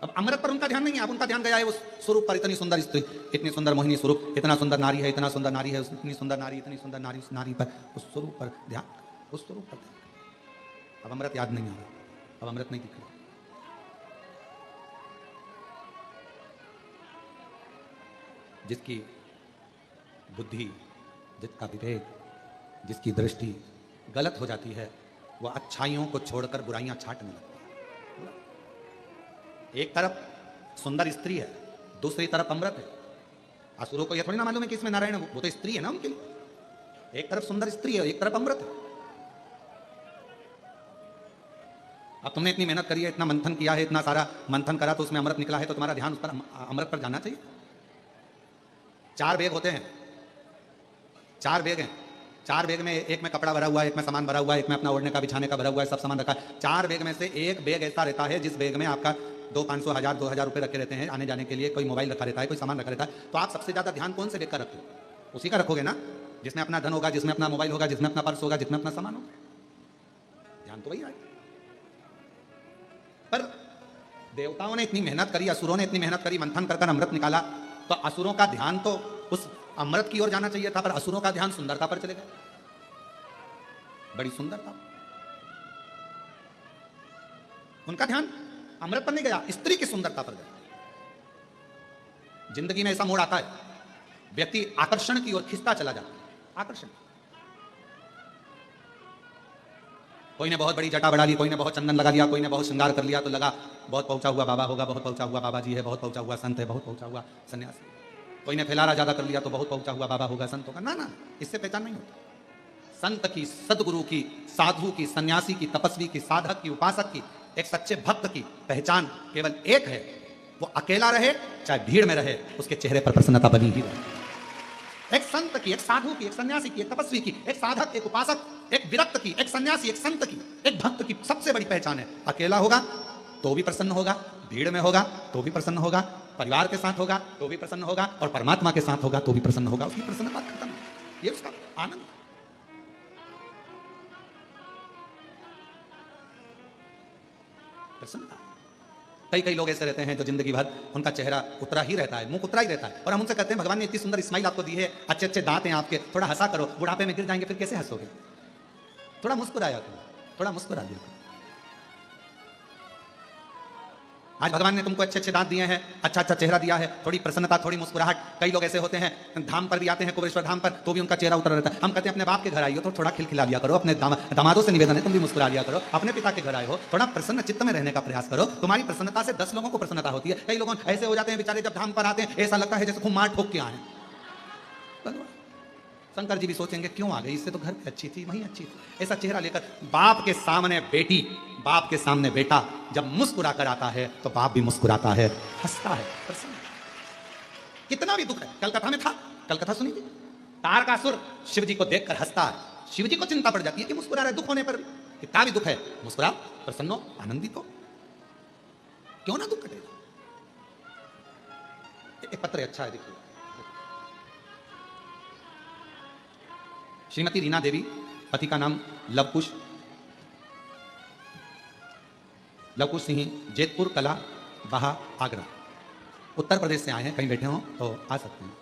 Speaker 1: अब अमृत पर उनका ध्यान नहीं है, अब उनका ध्यान गया है उस स्वरूप पर। इतनी सुंदर स्त्री, इतनी सुंदर मोहिनी स्वरूप, इतना सुंदर नारी है, इतना सुंदर नारी है, इतनी सुंदर नारी, इतनी सुंदर नारी, उस नारी पर, उस स्वरूप पर ध्यान, उस स्वरूप पर ध्यान। अब अमृत याद नहीं आ रहा, अब अमृत नहीं दिख रहा। जिसकी बुद्धि, जिसका विवेक, जिसकी दृष्टि गलत हो जाती है, वह अच्छाइयों को छोड़कर बुराइयां छांटने लगती है। एक तरफ सुंदर स्त्री है, दूसरी तरफ अमृत है। असुरों को यह थोड़ी ना मालूम है कि इसमें नारायण है, वो तो स्त्री है ना उनके लिए। एक तरफ सुंदर स्त्री है, एक तरफ अमृत है। अब तुमने इतनी मेहनत करी है, इतना मंथन किया है, इतना सारा मंथन करा तो उसमें अमृत निकला है, तो तुम्हारा ध्यान उस पर, अमृत पर जाना चाहिए। 4 बैग होते हैं, 4 बैग हैं, 4 बैग में एक में कपड़ा भरा हुआ है, एक में सामान भरा हुआ है, एक में अपना ओढ़ने का, बिछाने का भरा हुआ है, सब सामान रखा है। 4 बैग में से एक बैग ऐसा रहता है जिस बैग में आपका 200, 500, 1000, 2000 रुपए रखे रहते हैं आने जाने के लिए, कोई मोबाइल रखा रहता है, कोई सामान रखा रहता है। तो आप सबसे ज्यादा ध्यान कौन से बैग का रखते हो? उसी का रखोगे ना जिसमें अपना धन होगा, जिसमें अपना मोबाइल होगा, जिसमें अपना पर्स होगा, जिसमें अपना सामान होगा। ध्यान तो वही आए। पर देवताओं ने इतनी मेहनत करी, असुरों ने इतनी मेहनत करी, मंथन कर अमृत निकाला, तो असुरों का ध्यान तो उस अमृत की ओर जाना चाहिए था, पर असुरों का ध्यान सुंदरता पर चले गए। बड़ी सुंदरता, उनका ध्यान अमृत पर नहीं गया, स्त्री की सुंदरता पर गया। जिंदगी में ऐसा मोड़ आता है, व्यक्ति आकर्षण की ओर खिंचता चला जाता है। आकर्षण, कोई ने बहुत बड़ी जटा बढ़ा ली, कोई ने बहुत चंदन लगा लिया, कोई ने बहुत श्रृंगार कर लिया, तो लगा बहुत पहुंचा हुआ बाबा होगा, बहुत पहुंचा हुआ बाबा जी है, बहुत पहुंचा हुआ संत है, बहुत पहुंचा हुआ सन्यासी। कोई ने फैलारा ज्यादा कर लिया तो बहुत पहुंचा हुआ बाबा होगा, संत होगा। ना ना, इससे पहचान नहीं होती। संत की, सदगुरु की, साधु की, सन्यासी की, तपस्वी की, साधक की, उपासक की, एक सच्चे भक्त की पहचान केवल एक है, वो अकेला रहे चाहे भीड़ में रहे, उसके चेहरे पर प्रसन्नता बनी ही रहे। एक संत की, एक साधु की, एक सन्यासी की, एक तपस्वी की, एक साधक, एक उपासक, एक विरक्त की, एक सन्यासी, एक संत की, एक भक्त की सबसे बड़ी पहचान है, अकेला होगा तो भी प्रसन्न होगा, भीड़ में होगा तो भी प्रसन्न होगा, परिवार के साथ होगा तो भी प्रसन्न होगा, और परमात्मा के साथ होगा तो भी प्रसन्न होगा। उसकी प्रसन्नता खत्म, ये उसका आनंद। प्रसन्नता। कई लोग ऐसे रहते हैं जो जिंदगी भर उनका चेहरा उतरा ही रहता है, मुंह उतरा ही रहता है, और हम उनसे कहते हैं भगवान ने इतनी सुंदर स्माइल आपको दी है, अच्छे अच्छे दांत हैं आपके, थोड़ा हंसा करो, बुढ़ापे में गिर जाएंगे फिर कैसे हंसोगे, थोड़ा मुस्कुराया करो, थोड़ा मुस्कुरा दिया करो। आज भगवान ने तुमको अच्छे अच्छे दांत दिए हैं, अच्छा अच्छा चेहरा दिया है, थोड़ी प्रसन्नता, थोड़ी मुस्कुराहट। कई लोग ऐसे होते हैं धाम पर भी आते हैं, कुबेरेश्वर धाम पर, तो भी उनका चेहरा उतर रहता है। हम कहते हैं अपने बाप के घर आई हो तो थोड़ा खिलखिला लिया करो, अपने दामादों से निवेदन है तुम भी मुस्कुरा लिया करो, अपने पिता के घर आए हो थोड़ा प्रसन्न चित्त में रहने का प्रयास करो, तुम्हारी प्रसन्नता से 10 लोगों को प्रसन्नता होती है। कई लोग ऐसे हो जाते हैं बेचारे, जब धाम पर आते हैं ऐसा लगता है जैसे खूब मार ठोक के आए। शंकर जी भी सोचेंगे क्यों आ गई, इससे तो घर पे अच्छी थी, वहीं अच्छी थी। ऐसा चेहरा लेकर बाप के सामने बेटी, बाप के सामने बेटा जब मुस्कुरा कर आता है तो बाप भी मुस्कुराता है, हंसता है, प्रसन्न। कितना भी दुख है, कल कथा में था, कल कथा सुनी थी, तारकासुर शिव जी को देखकर हंसता है, शिव जी को चिंता पड़ जाती है कि मुस्कुरा रहे दुख होने पर भी। कितना भी दुख है मुस्कुरा, प्रसन्नो, आनंदित हो, क्यों ना दुख कटेगा। एक पत्र अच्छा है, देखिए, श्रीमती रीना देवी, पति का नाम लवकुश सिंह, जेतपुर कला, बहा, आगरा, उत्तर प्रदेश से आए हैं। कहीं बैठे हों तो आ सकते हैं।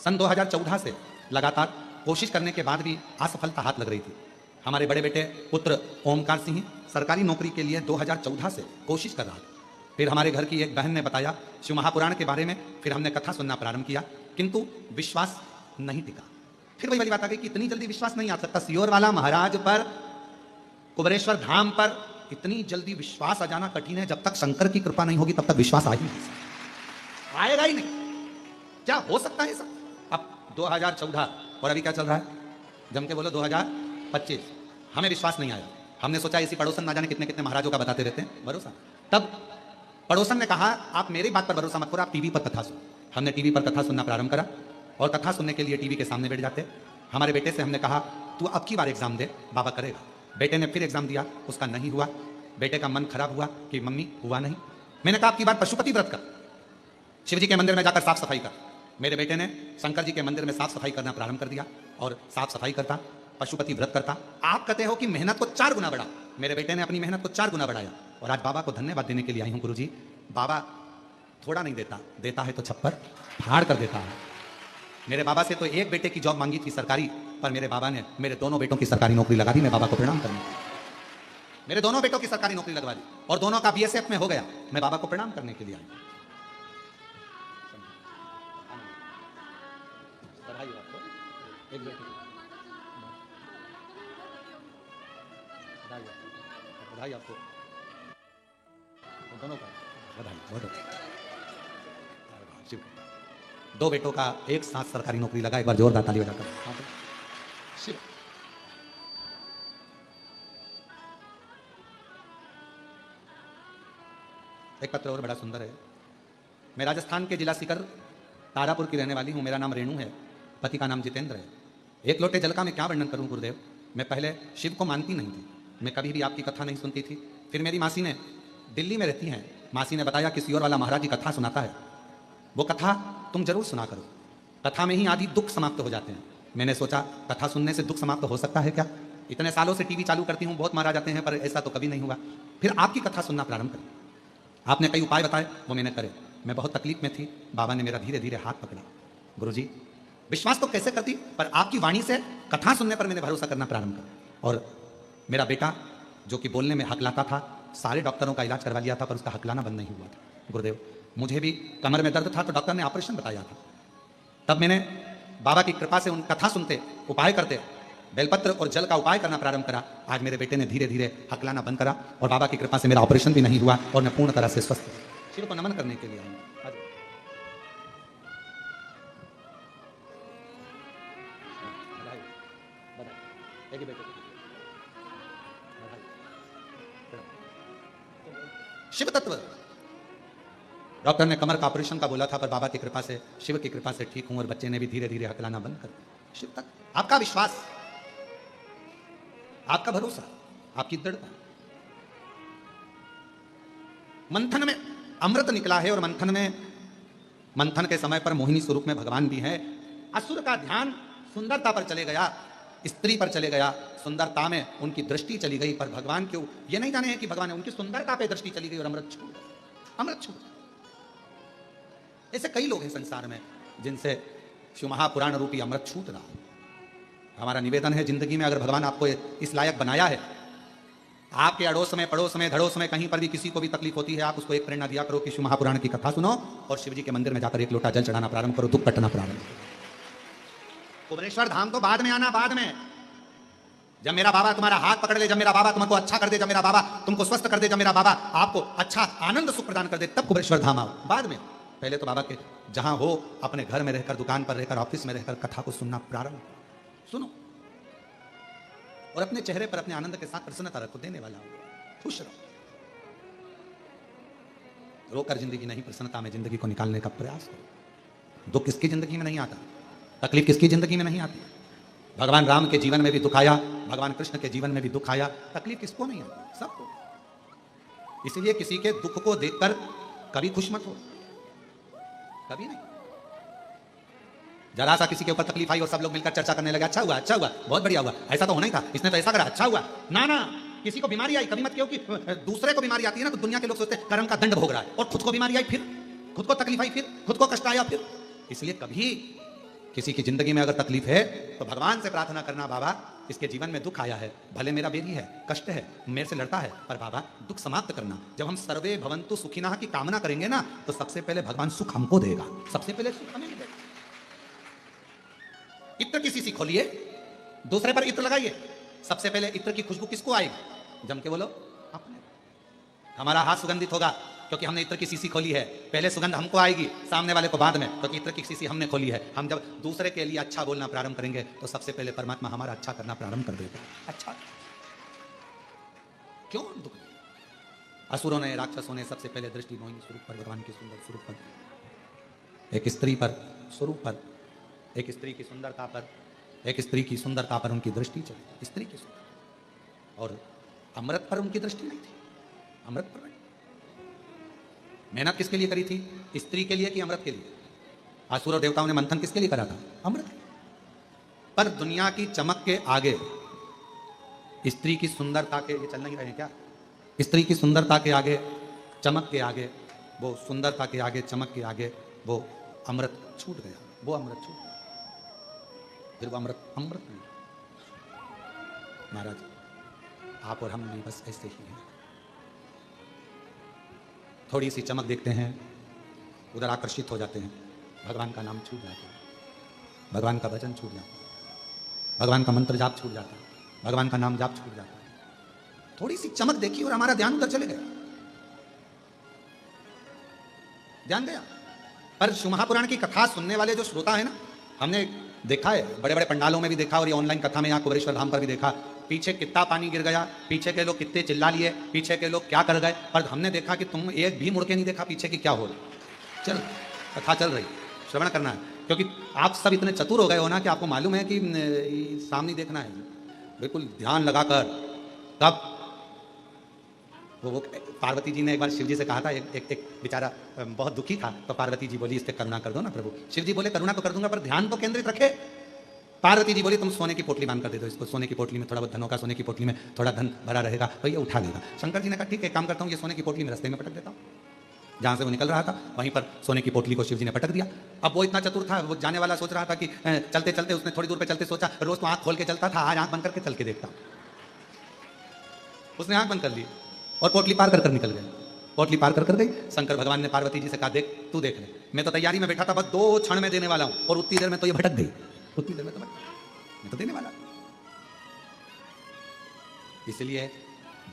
Speaker 1: सन 2014 से लगातार कोशिश करने के बाद भी असफलता हाथ लग रही थी। हमारे बड़े बेटे पुत्र ओमकार सिंह सरकारी नौकरी के लिए 2014 से कोशिश कर रहा था। फिर हमारे घर की एक बहन ने बताया शिव महापुराण के बारे में, फिर हमने कथा सुनना प्रारंभ किया, किंतु विश्वास नहीं टिका। फिर वही वाली बात आ गई कि इतनी जल्दी विश्वास नहीं आ सकता, सियोर वाला महाराज पर, कुबेरेश्वर धाम पर इतनी जल्दी विश्वास आ जाना कठिन है। जब तक शंकर की कृपा नहीं होगी तब तक विश्वास आ ही नहीं सकता, आएगा ही नहीं। क्या हो सकता है सब। अब 2014 और अभी क्या चल रहा है, जम के बोलो 2025, हमें विश्वास नहीं आया। हमने सोचा इसी पड़ोसन ना जाने कितने कितने महाराजों का बताते रहते हैं भरोसा। तब पड़ोसन ने कहा आप मेरी बात पर भरोसा मत करो, आप टीवी पर कथा सुनो। हमने टीवी पर कथा सुनना प्रारंभ करा और कथा सुनने के लिए टीवी के सामने बैठ जाते। हमारे बेटे से हमने कहा तू अब की बार एग्जाम दे, बाबा करेगा। बेटे ने फिर एग्जाम दिया, उसका नहीं हुआ। बेटे का मन खराब हुआ कि मम्मी हुआ नहीं। मैंने कहा अब की बार पशुपति व्रत कर, शिव जी के मंदिर में जाकर साफ सफाई कर। मेरे बेटे ने शंकर जी के मंदिर में साफ सफाई करना प्रारंभ कर दिया और साफ सफाई करता, पशुपति व्रत करता। आप कहते हो कि मेहनत को 4 गुना बढ़ा, मेरे बेटे ने अपनी मेहनत को 4 गुना बढ़ाया और आज बाबा को धन्यवाद देने के लिए आई हूं। गुरुजी, बाबा थोड़ा नहीं देता, देता है तो छप्पर फाड़ कर देता है। मेरे बाबा से तो एक बेटे की जॉब मांगी थी सरकारी, पर मेरे बाबा ने मेरे दोनों बेटों की सरकारी नौकरी लगा दी। मैं बाबा को प्रणाम करने, मेरे दोनों बेटों की सरकारी नौकरी लगवा दी और दोनों का बीएसएफ में हो गया। मैं बाबा को प्रणाम करने के लिए आई। बधाई आपको, एक बेटी, बधाई आपको, दोनों का बधाई, बहुत अच्छा। 2 बेटों का एक साथ सरकारी नौकरी लगा। एक बार जोरदार ताली बजाकर शिव। एक पत्र और बड़ा सुंदर है। मैं राजस्थान के जिला सीकर तारापुर की रहने वाली हूँ। मेरा नाम रेणु है, पति का नाम जितेंद्र है। एक लोटे जल का मैं क्या वर्णन करूँ गुरुदेव। मैं पहले शिव को मानती नहीं थी, मैं कभी भी आपकी कथा नहीं सुनती थी। फिर मेरी मासी ने, दिल्ली में रहती हैं, मासी ने बताया कि सियोर वाला महाराज की कथा सुनाता है, वो कथा तुम जरूर सुना करो। कथा में ही आदि दुख समाप्त हो जाते हैं। मैंने सोचा कथा सुनने से दुख समाप्त हो सकता है क्या। इतने सालों से टीवी चालू करती हूँ, बहुत मारा जाते हैं, पर ऐसा तो कभी नहीं हुआ। फिर आपकी कथा सुनना प्रारंभ करी। आपने कई उपाय बताए, वो मैंने करे। मैं बहुत तकलीफ में थी, बाबा ने मेरा धीरे धीरे हाथ पकड़ा। गुरुजी, विश्वास तो कैसे करती, पर आपकी वाणी से कथा सुनने पर मैंने भरोसा करना प्रारंभ किया। और मेरा बेटा जो कि बोलने में हकलाता था, सारे डॉक्टरों का इलाज करवा लिया था, पर उसका हकलाना बंद नहीं हुआ था। गुरुदेव, मुझे भी कमर में दर्द था तो डॉक्टर ने ऑपरेशन बताया था। तब मैंने बाबा की कृपा से उन कथा सुनते, उपाय करते, बेलपत्र और जल का उपाय करना प्रारंभ करा। आज मेरे बेटे ने धीरे धीरे हकलाना बंद करा और बाबा की कृपा से मेरा ऑपरेशन भी नहीं हुआ और मैं पूर्ण तरह से स्वस्थ हूं। शिव को नमन करने के लिए आऊंगा। शिव तत्व, डॉक्टर ने कमर का ऑपरेशन का बोला था, पर बाबा की कृपा से, शिव की कृपा से ठीक हूं और बच्चे ने भी धीरे धीरे हकलाना बंद कर दिया। शिव तत्व, आपका विश्वास, आपका भरोसा, आपकी दृढ़ता। मंथन में अमृत निकला है और मंथन के समय पर मोहिनी स्वरूप में भगवान भी है। असुर का ध्यान सुंदरता पर चले गया, स्त्री पर चले गया, सुंदरता में उनकी दृष्टि चली गई, पर भगवान क्यों ये नहीं जाने हैं कि भगवान है, उनकी सुंदरता पे दृष्टि चली गई और अमृत छूट गया, अमृत छूट गया। ऐसे कई लोग हैं संसार में जिनसे शिव महापुराण रूपी अमृत छूट रहा। हमारा निवेदन है, जिंदगी में अगर भगवान आपको इस लायक बनाया है, आपके अड़ोस में, पड़ोस में, धड़ोस में, कहीं पर भी किसी को भी तकलीफ होती है, आप उसको एक प्रेरणा दिया करो कि शिव महापुराण की कथा सुनो और शिव जी के मंदिर में जाकर एक लोटा जल चढ़ाना प्रारंभ करो, दुख कटना प्रारंभ करो। कुबेरेश्वर धाम तो बाद में आना, बाद में, जब मेरा बाबा तुम्हारा हाथ पकड़ ले, जब मेरा बाबा तुमको अच्छा कर दे, जब मेरा बाबा तुमको स्वस्थ कर दे, जब मेरा बाबा आपको अच्छा आनंद सुख प्रदान कर दे, तब कुबेरेश्वर धाम आओ, बाद में। पहले तो बाबा के जहां हो, अपने घर में रहकर, दुकान पर रहकर, ऑफिस में रहकर कथा को सुनना प्रारंभ सुनो और अपने चेहरे पर अपने आनंद के साथ प्रसन्नता रखो, देने वाला हो, खुश रहो। रोकर जिंदगी नहीं, प्रसन्नता में जिंदगी को निकालने का प्रयास करो। दुख किसकी जिंदगी में नहीं आता, तकलीफ किसकी जिंदगी में नहीं आती। भगवान राम के जीवन में भी दुख आया, भगवान कृष्ण के जीवन में भी दुख आया, तकलीफ किसको नहीं आती, सबको। इसलिए किसी के दुख को देखकर कभी खुश मत हो, कभी नहीं। जरा सा किसी के ऊपर तकलीफ आई और सब लोग मिलकर चर्चा करने लगे, अच्छा हुआ, अच्छा हुआ, बहुत बढ़िया हुआ, ऐसा तो होना ही था, इसने तो ऐसा करा, अच्छा हुआ। ना ना, किसी को बीमारी आई, कभी मत क्योंकि दूसरे को बीमारी आती है ना तो दुनिया के लोग सोचते हैं कर्म का दंड भोग रहा है, और खुद को बीमारी आई फिर, खुद को तकलीफ आई फिर, खुद को कष्ट आया फिर। इसलिए कभी किसी की जिंदगी में अगर तकलीफ है तो भगवान से प्रार्थना करना, बाबा इसके जीवन में दुख आया है, भले मेरा बेरी है, कष्ट है, मेरे से लड़ता है, पर बाबा दुख समाप्त करना। जब हम सर्वे भवन्तु सुखिनः की कामना करेंगे ना, तो सबसे पहले भगवान सुख हमको देगा, सबसे पहले सुख हमें देगा। इत्र की शीशी खोलिए, दूसरे पर इत्र लगाइए, सबसे पहले इत्र की खुशबू किसको आएगी, जम के बोलो, अपने। हमारा हाथ सुगंधित होगा क्योंकि हमने इत्र की शीशी खोली है, पहले सुगंध हमको आएगी, सामने वाले को बाद में, क्योंकि इत्र की शीशी हमने खोली है। हम जब दूसरे के लिए अच्छा बोलना प्रारंभ करेंगे तो सबसे पहले परमात्मा हमारा अच्छा करना प्रारंभ कर देगा। अच्छा क्यों दुख, असुरों ने, राक्षसों ने सबसे पहले दृष्टि मोहिनी स्वरूप पर, भगवान के सुंदर स्वरूप पर, एक स्त्री पर, स्वरूप पर, एक स्त्री की सुंदरता पर, एक स्त्री की सुंदरता पर उनकी दृष्टि चली, स्त्री की सुंदरता। और अमृत पर उनकी दृष्टि नहीं थी, अमृत पर नहीं। मेहनत किसके लिए करी थी, स्त्री के लिए कि अमृत के लिए? असुर और देवताओं ने मंथन किसके लिए करा था, अमृत। पर दुनिया की चमक के आगे, स्त्री की सुंदरता के, ये चल नहीं रहे हैं क्या, स्त्री की सुंदरता के आगे, चमक के आगे, वो सुंदरता के आगे, चमक के आगे वो अमृत छूट गया, वो अमृत छूट गया, फिर वो अमृत अमृत नहीं। महाराज आप और हम भी बस ऐसे ही हैं, थोड़ी सी चमक देखते हैं, उधर आकर्षित हो जाते हैं, भगवान का नाम छूट जाता है, भगवान का वचन छूट जाता है, भगवान का मंत्र जाप छूट जाता है, भगवान का नाम जाप छूट जाता है। थोड़ी सी चमक देखी और हमारा ध्यान उधर चले गया, ध्यान गया। पर शिव महापुराण की कथा सुनने वाले जो श्रोता है ना, हमने देखा है, बड़े बड़े पंडालों में भी देखा और ये ऑनलाइन कथा में यहाँ कुबेरेश्वर धाम पर भी देखा, पीछे कितना पानी गिर गया, पीछे के लोग कितने चिल्ला लिए, पीछे के लोग क्या कर गए, पर हमने देखा कि तुम एक भी मुड़ के नहीं देखा पीछे की क्या हो रहा। चल कथा चल रही, श्रवण करना है, क्योंकि आप सब इतने चतुर हो गए हो ना कि आपको मालूम है कि सामने देखना है, बिल्कुल ध्यान लगाकर। तब वो पार्वती जी ने एक बार शिव जी से कहा था, एक बेचारा बहुत दुखी था, तो पार्वती जी बोली इस पे करुणा कर दो ना प्रभु। शिव जी बोले करुणा तो कर दूंगा पर ध्यान तो केंद्रित रखे। पार्वती जी बोली तुम सोने की पोटली बांध कर दे दो इसको, सोने की पोटली में थोड़ा बहुत धन होगा, सोने की पोटली में थोड़ा धन भरा रहेगा, तो ये उठा लेगा। शंकर जी ने कहा ठीक है, काम करता हूँ, ये सोने की पोटली में रास्ते में पटक देता हूँ। जहां से वो निकल रहा था वहीं पर सोने की पोटली को शिव जी ने पटक दिया। अब वो इतना चतुर था, वो जाने वाला सोच रहा था कि चलते चलते उसने थोड़ी दूर पे चलते सोचा रोज तो आंख खोल के चलता था, आज आंख बंद करके चल के देखता। उसने आंख बंद कर ली और पोटली पार कर निकल गया। पोटली पार कर गई। शंकर भगवान ने पार्वती जी से कहा, देख तू देख ले, मैं तो तैयारी में बैठा था, बस 2 क्षण में देने वाला हूं और उतनी देर में तो ये भटक गई, उतनी देर में तो मैं तो देने वाला। इसलिए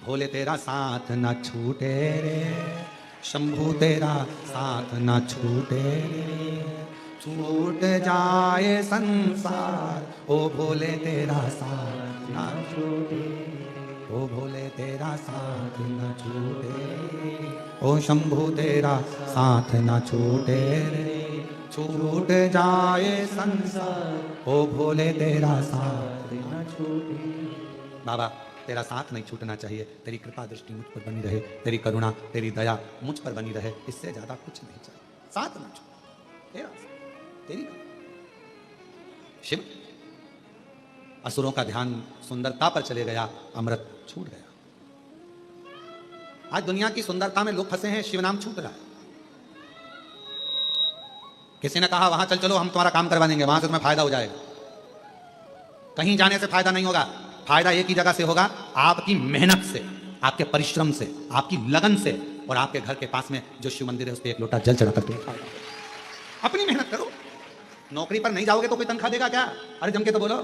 Speaker 1: भोले तेरा साथ ना छूटे रे, शंभू तेरा साथ ना छूटे रे, छूट जाए संसार ओ भोले तेरा साथ ना छूटे, ओ भोले तेरा साथ ना छूटे, ओ शंभू तेरा साथ ना छूटे रे, छूट जाए संसार ओ भोले तेरा साथ ना छूटे। बाबा तेरा साथ नहीं छूटना चाहिए, तेरी कृपा दृष्टि मुझ पर बनी रहे, तेरी करुणा तेरी दया मुझ पर बनी रहे, इससे ज्यादा कुछ नहीं चाहिए। साथ ना छूटे, तेरा तेरी शिव। असुरों का ध्यान सुंदरता पर चले गया, अमृत छूट गया। आज दुनिया की सुंदरता में लोग फंसे हैं, शिव नाम छूट रहा है। किसी ने कहा वहां चल चलो हम तुम्हारा काम करवा देंगे, वहां से तुम्हें फायदा हो जाएगा। कहीं जाने से फायदा नहीं होगा, फायदा एक ही जगह से होगा, आपकी मेहनत से, आपके परिश्रम से, आपकी लगन से, और आपके घर के पास में जो शिव मंदिर है उस पर एक लोटा जल चढ़ा करके अपनी मेहनत करो। नौकरी पर नहीं जाओगे तो कोई तनख्वाह देगा क्या? अरे जम के तो बोलो,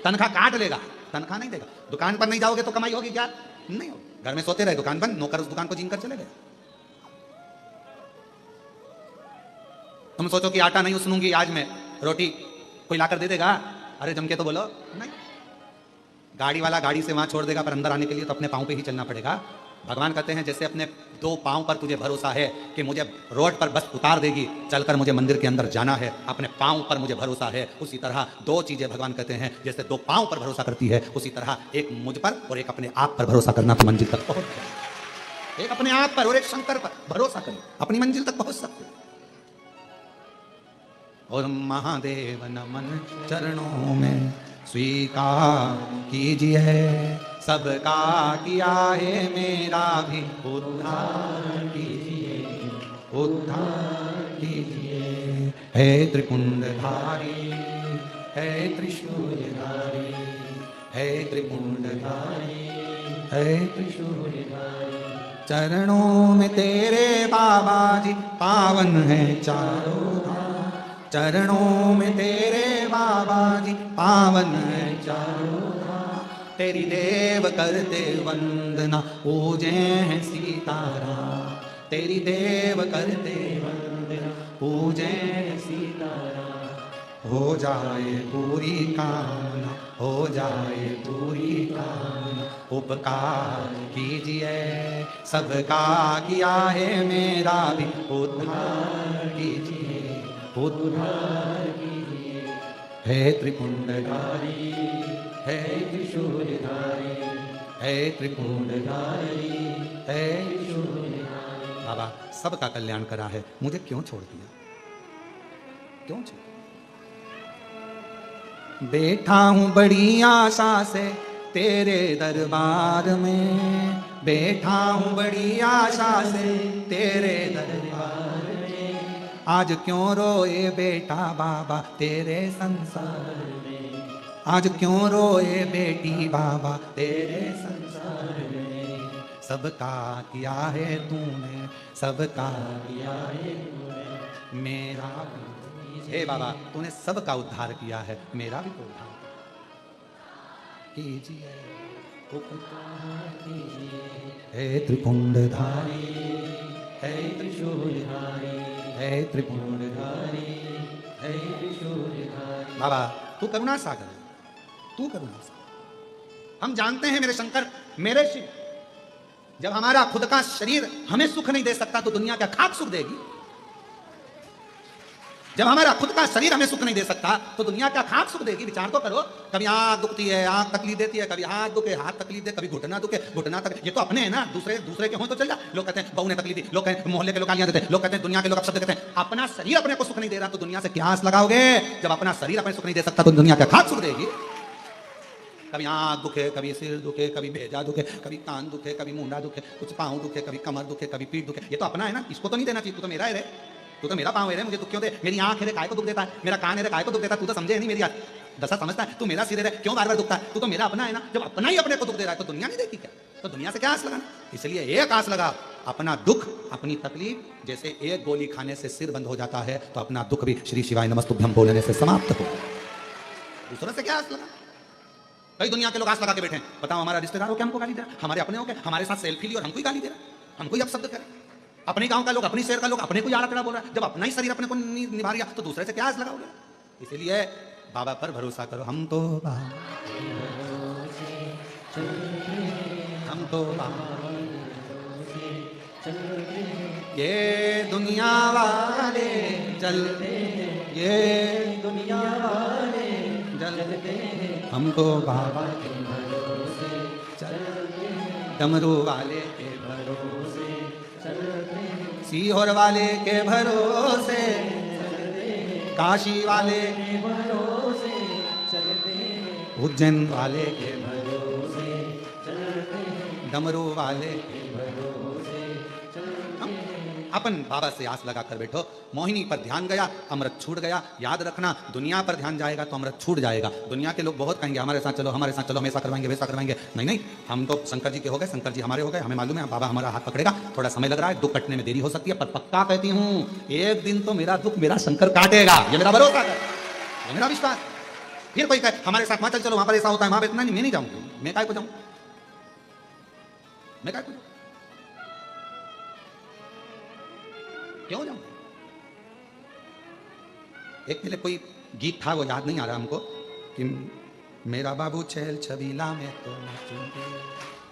Speaker 1: तनख्वाह काट लेगा, तनख्वाह नहीं देगा। दुकान पर नहीं जाओगे तो कमाई होगी क्या? नहीं होगी। घर में सोते रहे, दुकान बंद, नौकर उस दुकान को छीन कर चले गए। तुम सोचो कि आटा नहीं उसनूंगी आज मैं, रोटी कोई लाकर दे देगा? अरे जम के तो बोलो नहीं। गाड़ी वाला गाड़ी से वहां छोड़ देगा, पर अंदर आने के लिए तो अपने पांव पे ही चलना पड़ेगा। भगवान कहते हैं जैसे अपने 2 पांव पर तुझे भरोसा है कि मुझे रोड पर बस उतार देगी, चलकर मुझे मंदिर के अंदर जाना है, अपने पांव पर मुझे भरोसा है, उसी तरह 2 चीजें भगवान कहते हैं जैसे 2 पांव पर भरोसा करती है, उसी तरह एक मुझ पर और एक अपने आप पर भरोसा करना तो मंजिल तक पहुंच जाए। एक अपने आप पर और एक शंकर पर भरोसा करें, अपनी मंजिल तक पहुंच सकते। और महादेव नमन चरणों में स्वीकार कीजिए, सबका किया है मेरा भी उद्धार कीजिए, उद्धार कीजिए। हे त्रिपुंडधारी, हे त्रिशूलधारी, हे त्रिपुंडधारी, हे त्रिशूलधारी, चरणों में तेरे बाबा जी पावन है चारों धाम, चरणों में तेरे बाबा जी पावन है चारों धाम, तेरी देव करते वंदना पूजे हैं सीताराम, तेरी देव करते वंदना पूजे हैं सीताराम। हो जाए पूरी कामना, हो जाए पूरी कामना, उपकार कीजिए, सबका किया है मेरा भी उद्धार कीजिए, उद्धार कीजिए। हे त्रिपुंडधारी, हे त्रिशूलधारी, हे त्रिपुंडधारी, हे त्रिशूलधारी। बाबा सबका कल्याण करा है, मुझे क्यों छोड़ दिया, क्यों छोड़? बैठा हूं बड़ी आशा से तेरे दरबार में, बैठा हूं बड़ी आशा से तेरे दरबार में, आज क्यों रोए बेटा बाबा तेरे संसार में, आज क्यों रोए बेटी बाबा तेरे संसार में। सबका किया है तूने, सबका किया है तूने, मेरा हे बाबा तूने सबका उद्धार किया है, मेरा भी उद्धार कीजिए, उपकार कीजिए। हे त्रिपुंडधारी, हे त्रिशूलधारी, हे त्रिपुंडधारी, हे त्रिशूलधारी। बाबा तू करुणा सागर है, तू करुणा सागर। हम जानते हैं मेरे शंकर, मेरे शिव, जब हमारा खुद का शरीर हमें सुख नहीं दे सकता तो दुनिया क्या खाक सुख देगी? जब हमारा खुद का शरीर हमें सुख नहीं दे सकता तो दुनिया क्या खाक सुख देगी? विचार तो करो। कभी आंख दुखती है, आंख तकलीफ देती है, कभी हाथ दुखे, हाथ तकलीफ दे, कभी घुटना दुखे, घुटना तक। ये तो अपने हैं ना, दूसरे के हो तो चल जा। लोग कहते हैं बहू ने तकलीफ दी, लोग कहते हैं मोहल्ले के लोग गालियां देते हैं, लोग कहते हैं दुनिया के लोग अपशब्द कहते हैं। अपना शरीर अपने को सुख नहीं दे रहा तो दुनिया से क्या आस लगाओगे? जब अपना शरीर अपने सुख नहीं दे सकता तो दुनिया क्या खाक सुख देगी? कभी आँख दुखे, कभी सिर दुखे, कभी भेजा दुखे, कभी कान दुखे, कभी मुंडा दुखे, कुछ पाँव दुखे, कभी कमर दुखे, कभी पीठ दुखे। ये तो अपना है ना, इसको तो नहीं देना चाहिए। तू तो मेरा है रे, तू तो मेरा पाँव है रे, मुझे दुख क्यों दे? मेरी आँख है रे, काय को दुख देता है? मेरा कान है रे, काय को दुख देता है? तू तो समझे नहीं मेरी दशा समझता है? तू मेरा सिर है, क्यों बार बार दुखता है? तू तो मेरा अपना है ना। जब अपना ही अपने को दुख दे रहा है तो दुनिया नहीं देखी क्या? तो दुनिया से क्या आस लगाना? इसलिए एक आस लगा, अपना दुख, अपनी तकलीफ। जैसे एक गोली खाने से सिर बंद हो जाता है, तो अपना दुख भी श्री शिवाय नमस्तुभ्यम बोलने से समाप्त हो। दूसरों से क्या आस लगा? कई दुनिया के लोग आस लगा के बैठे हैं। बताओ, हमारा रिश्तेदार हो क्या हमको गाली दे रहा? हमारे अपने हो क्या हमारे साथ सेल्फी ली और हमको ही गाली दे रहा? हमको ही अपशब्द करे? अपने गांव का लोग, अपनी शहर का लोग अपने को यारा कड़ा बोल रहा है। जब अपना ही शरीर अपने को निभा रहा तो दूसरे से क्या आस लगाओगे? इसीलिए बाबा पर भरोसा करो। हम तो ये दुनिया वाले चलते, ये दुनिया वाले चलते, हमको बाबा के भरोसे चलते, डमरू वाले के भरोसे चलते, सीहोर वाले के भरोसे चलते, काशी वाले के भरोसे चलते, उज्जैन वाले के भरोसे चलते, डमरू वाले के भरोसे चलते। अपन बाबा से आस लगा कर बैठो। मोहिनी पर ध्यान गया, अमृत छूट गया। याद रखना, दुनिया पर ध्यान जाएगा तो अमृत छूट जाएगा। दुनिया के लोग बहुत कहेंगे हमारे साथ चलो, हमारे साथ चलो, हमेशा करवाएंगे, वैसा करवाएंगे। नहीं नहीं, हम तो शंकर जी के हो गए, शंकर जी हमारे हो गए। हमें मालूम है बाबा हमारा हाथ पकड़ेगा। थोड़ा समय लग रहा है, दुख कटने में देरी हो सकती है, पर पक्का कहती हूँ एक दिन तो मेरा दुख मेरा शंकर काटेगा। ये मेरा भरोसा है, ये मेरा विश्वास। फिर कोई कहे हमारे साथ वहां चलो, वहां पर ऐसा होता है, वहां पर इतना नहीं, मैं नहीं जाऊंगा। मैं काय को जाऊं? मैं काय को जाऊं? क्यों जाऊं? एक पहले कोई गीत था, वो याद नहीं आ रहा हमको, कि मेरा बाबू चैल छबीला में तो नाचूंगी,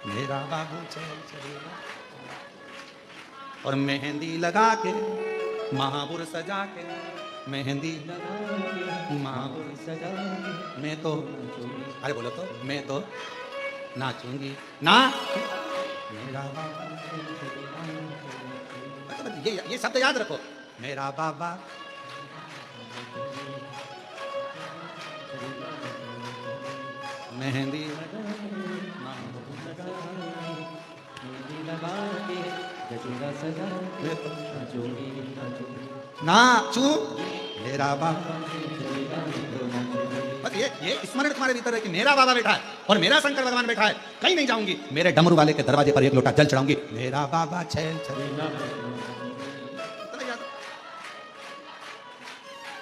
Speaker 1: मेरा बाबू चैल छबीला, और मेहंदी लगा के महापुर सजा के, मेहंदी लगा के महापुर सजा के, मैं तो, अरे बोलो तो, मैं तो नाचूंगी ना, मेरा बाबा। ये शब्द याद रखो, मेरा बाबा मेहंदी नाचू मेरा बाबा। बस ये स्मरण तुम्हारे भीतर है कि मेरा बाबा बैठा है और मेरा शंकर भगवान बैठा है। कहीं नहीं जाऊंगी, मेरे डमरू वाले के दरवाजे पर एक लोटा जल चढ़ाऊंगी, मेरा बाबा छैल छबीला।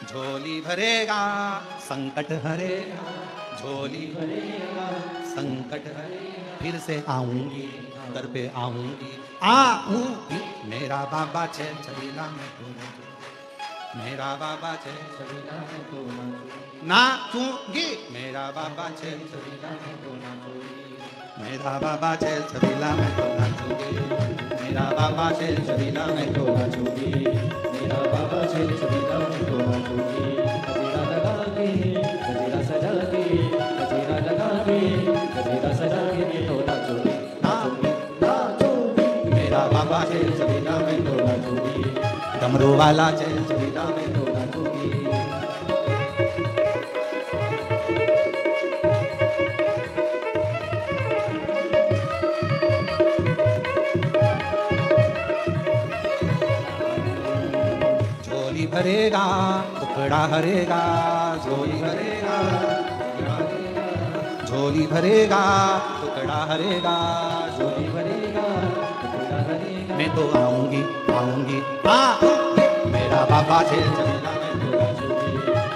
Speaker 1: झोली भरेगा संकट हरेगा, झोली भरेगा संकट हरेगा, फिर से आऊंगी दर पे आऊंगी, आऊंगी, मेरा बाबा छैल छबीला में तो मेरा बाबा छैल छबीला में तो नाचूंगी, मेरा बाबा छैल छबीला में तो नाचूंगी, मेरा बाबा छैल छबीला में तो नाचूंगी, मेरा बाबा छैल छबीला में तो नाचूंगी, मेरा बाबा छैल छबीला में तो नाचूंगी, गजरा लगा के, गजरा सजा के, गजरा लगा के, गजरा सजा के तो नाचूंगी, नाचूंगी, नाचूंगी, मेरा बाबा छैल छबीला में तो नाचूंगी, डमरू वाला छैल छबीला में तो नाचूंगी। झोली भरेगा टुकड़ा हरेगा, झोली भरेगा, झोली भरेगा टुकड़ा हरेगा, झोली भरेगा टुकड़ा हरेगा, मैं तो आऊंगी आऊंगी आऊंगी, मेरा बाबा छैल छबीला में तो नाचूंगी,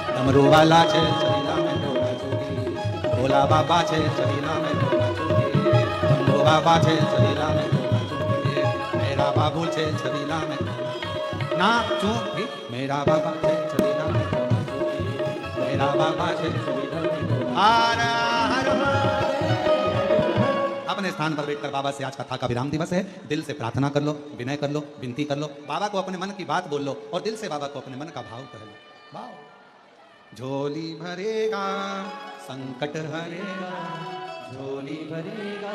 Speaker 1: डमरू वाला छैल छबीला में तो नाचूंगी, भोला बाबा छैल छबीला में तो नाचूंगी, डमरू बाबा छैल छबीला में तो नाचूंगी, मेरा बाबू छैल छबीला में नाचूंगी, मेरा बाबा छैल छबीला में तो नाचूंगी, मेरा बाबा छैल छबीला में तो हर हर अपने स्थान पर बैठकर बाबा से आज कथा का विराम दिवस है। दिल से प्रार्थना कर लो, विनय कर लो, विनती कर लो, बाबा को अपने मन की बात बोल लो और दिल से बाबा को अपने मन का भाव कह लो। भाव झोली भरेगा संकट हरेगा, झोली भरेगा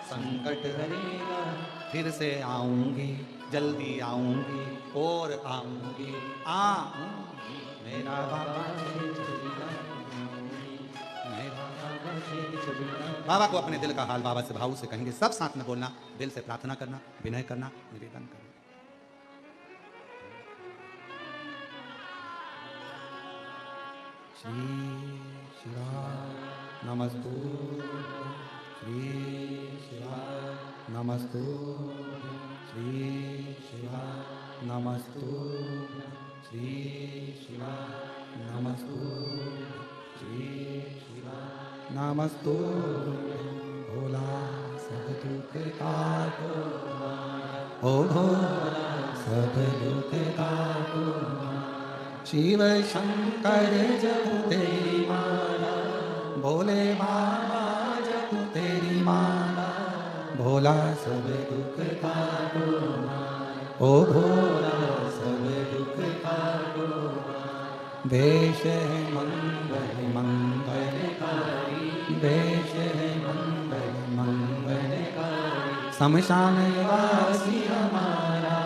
Speaker 1: संकट हरेगा, फिर से आऊंगी जल्दी आऊंगी और आऊंगी आऊंगी, मेरा बाबा छैल छबीला में तो नाचूंगी, मेरा बाबा छैल
Speaker 2: बिना
Speaker 1: बाबा को अपने दिल का हाल बाबा से भाव से कहेंगे, सब साथ में बोलना, दिल से प्रार्थना करना, विनय करना, निवेदन करना। श्री शिवाय नमस्तु, श्री शिवाय नमस्तु, श्री शिवाय नमस्तु, श्री शिवाय नमस्तु, श्री शिवाय नमस्तु। भोला सब दुख काटो, ओ भोला सब दुख काटो, शिव शंकर जप तेरी माला, भोले बाबा जप तेरी माला, भोला सब दुख काटो, ओ भोला सब दुख काटो। वेश है मंगल मंगलकारी, वेश है मंगल मंगलकारी, शमशान वासी हमारा,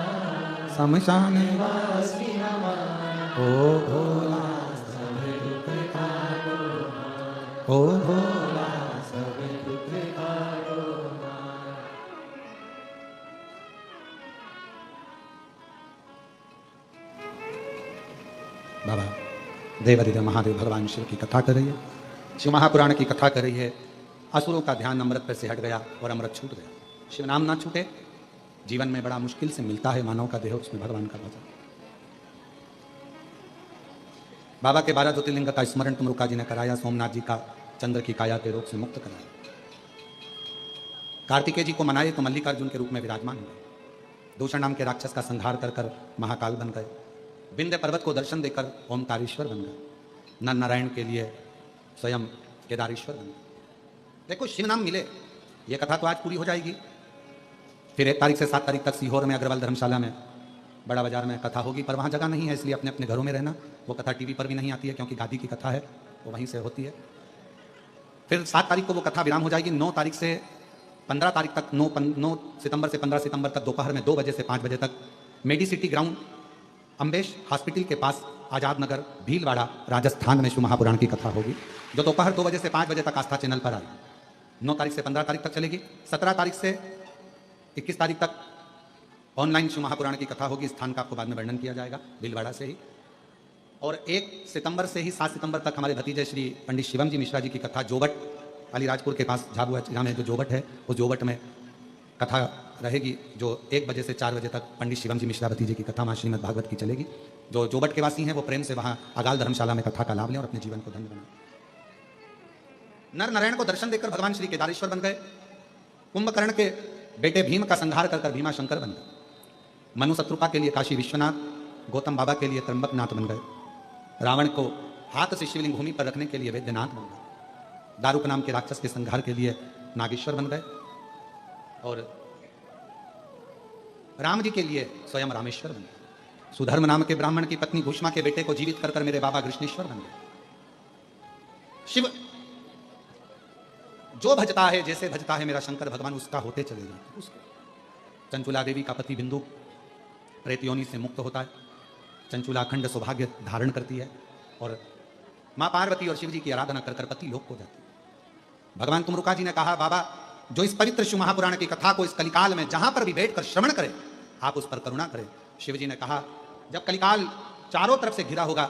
Speaker 1: शमशान वासी हमारा, ओ भोला सब दुख काटो, ओ भोला सब दुख काटो। बाबा देवाधिदेव महादेव भगवान शिव की कथा कर रही है, शिव महापुराण की कथा कर रही है। असुरों का ध्यान अमृत पर से हट गया और अमृत छूट गया। शिव नाम ना छूटे, जीवन में बड़ा मुश्किल से मिलता है मानव का देह, उसमें भगवान का भजन। बाबा के 12 ज्योतिर्लिंग का स्मरण तुमरुका जी ने कराया, सोमनाथ जी का चंद्र की काया के रोग से मुक्त कराया, कार्तिकेय जी को मनाए तो मल्लिकार्जुन के रूप में विराजमान हुए, दूषण नाम के राक्षस का संहार कर कर महाकाल बन गए, विंध्य पर्वत को दर्शन देकर ओमकारेश्वर बन गए, नर नारायण के लिए स्वयं केदारेश्वर बन गए। देखो शिव नाम मिले, ये कथा तो आज पूरी हो जाएगी। फिर 1 तारीख से 7 तारीख तक सीहोर में अग्रवाल धर्मशाला में बड़ा बाजार में कथा होगी, पर वहाँ जगह नहीं है, इसलिए अपने अपने घरों में रहना। वो कथा टीवी पर भी नहीं आती है क्योंकि गादी की कथा है, वो वहीं से होती है। फिर 7 तारीख को वो कथा विराम हो जाएगी। 9 तारीख से 15 तारीख तक, 9 सितंबर से 15 सितंबर तक दोपहर में 2 बजे से 5 बजे तक Medi City ground Ambesh hospital के पास आजाद नगर भीलवाड़ा राजस्थान में शिव महापुराण की कथा होगी, जो दोपहर 2 बजे से 5 बजे तक आस्था चैनल पर आएगी। 9 तारीख से 15 तारीख तक चलेगी। 17 तारीख से 21 तारीख तक ऑनलाइन शिव महापुराण की कथा होगी। स्थान का आपको बाद में वर्णन किया जाएगा, भीलवाड़ा से ही। और 1 सितंबर से ही 7 सितंबर तक हमारे भतीजे श्री पंडित शिवम जी मिश्रा जी की कथा जोबट अलीराजपुर के पास झाबुआ जिला में जो जोबट है, उस जोबट में कथा रहेगी, जो 1 बजे से 4 बजे तक पंडित शिवम जी मिश्रा भतीजे की कथा माँ श्रीमद् भागवत की चलेगी। जो जोबट के वासी हैं वो प्रेम से वहाँ अगाल धर्मशाला में कथा का लाभ लें और अपने जीवन को धन्य बनाएं। नर नारायण को दर्शन देकर भगवान श्री केदारेश्वर बन गए। कुंभकर्ण के बेटे भीम का संहार कर भीमा शंकर बन गए। मनु शत्रुपा के लिए काशी विश्वनाथ, गौतम बाबा के लिए त्र्यंबकनाथ बन गए। रावण को हाथ से शिवलिंग भूमि पर रखने के लिए वैद्यनाथ बन गए। दारुक नाम के राक्षस के संहार के लिए नागेश्वर बन गए। और राम जी के लिए स्वयं रामेश्वर बन गए। सुधर्म नाम के ब्राह्मण की पत्नी भूष्मा के बेटे को जीवित कर मेरे बाबा कृष्णेश्वर बन गए। शिव जो भजता है, जैसे भजता है मेरा शंकर भगवान, उसका होते चले जाते। चंचुला देवी का पति बिंदु प्रेत योनि से मुक्त होता है। चंचुला अखंड सौभाग्य धारण करती है और मां पार्वती और शिव जी की आराधना कर पति लोक को जाती है। भगवान तुमरुका जी ने कहा, बाबा जो इस पवित्र शिव महापुराण की कथा को इस कलिकाल में जहां पर भी बैठकर श्रवण करे, आप उस पर करुणा करें। शिव जी ने कहा, जब कलिकाल चारों तरफ से घिरा होगा,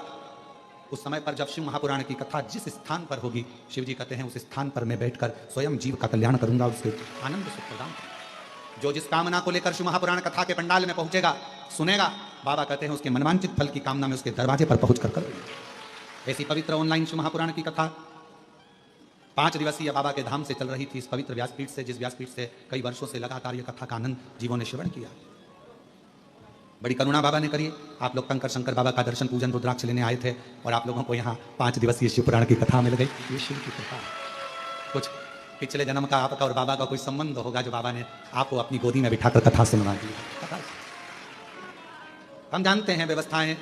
Speaker 1: उस समय पर जब शिव महापुराण की कथा जिस स्थान पर होगी, शिव जी कहते हैं उस स्थान पर मैं बैठकर स्वयं जीव का कल्याण करूंगा, उसके आनंद सुख प्रदान करूंगा। जो जिस कामना को लेकर शिव महापुराण कथा के पंडाल में पहुंचेगा, सुनेगा, बाबा कहते हैं उसके मनवांचित फल की कामना में उसके दरवाजे पर पहुंच कर ऐसी पवित्र ऑनलाइन शिव महापुराण की कथा 5 दिवसीय बाबा के धाम से चल रही थी, इस पवित्र व्यासपीठ से, जिस व्यासपीठ से कई वर्षों से लगातार यह कथा का आनंद जीवों ने श्रवण किया। बड़ी करुणा बाबा ने करी। आप लोग कंकर शंकर बाबा का दर्शन पूजन रुद्राक्ष लेने आए थे और आप लोगों को यहाँ 5 दिवसीय शिव पुराण की कथा मिल गई। ये शिव की कृपा। कुछ पिछले जन्म का आपका और बाबा का कोई संबंध होगा जो बाबा ने आपको अपनी गोदी में बिठाकर कथा सुनवा दी। हम जानते हैं व्यवस्थाएं,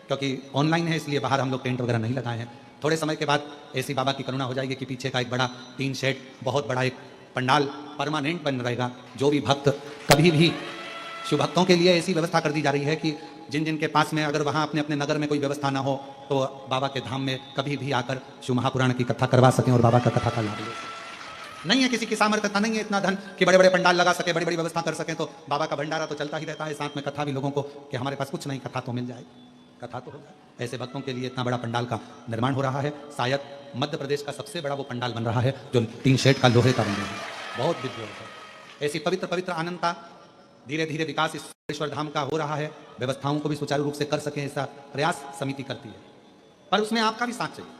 Speaker 1: क्योंकि ऑनलाइन है इसलिए बाहर हम लोग टेंट वगैरह नहीं लगाए हैं। थोड़े समय के बाद ऐसी बाबा की करुणा हो जाएगी कि पीछे का एक बड़ा 3 शेड, बहुत बड़ा एक पंडाल परमानेंट बन रहेगा। जो भी भक्त कभी भी शिव भक्तों के लिए ऐसी व्यवस्था कर दी जा रही है कि जिन जिन के पास में अगर वहाँ अपने अपने नगर में कोई व्यवस्था ना हो तो बाबा के धाम में कभी भी आकर शिव महापुराण की कथा करवा सकें और बाबा का कथा का लाभ ले। नहीं है किसी की सामर्थ्यता, नहीं है इतना धन कि बड़े बड़े पंडाल लगा सके, बड़ी बड़ी व्यवस्था कर सके। तो बाबा का भंडारा तो चलता ही रहता है, साथ में कथा भी लोगों को कि हमारे पास कुछ नहीं, कथा तो मिल जाए, कथा तो हो जाए। ऐसे भक्तों के लिए इतना बड़ा पंडाल का निर्माण हो रहा है। शायद मध्य प्रदेश का सबसे बड़ा वो पंडाल बन रहा है जो 3 शेड का लोहे का बन रहा है, बहुत दिव्य है। ऐसी पवित्र पवित्र आनंदता धीरे धीरे विकास इस ईश्वर धाम का हो रहा है। व्यवस्थाओं को भी सुचारू रूप से कर सकें ऐसा प्रयास समिति करती है, पर उसमें आपका भी साथ चाहिए।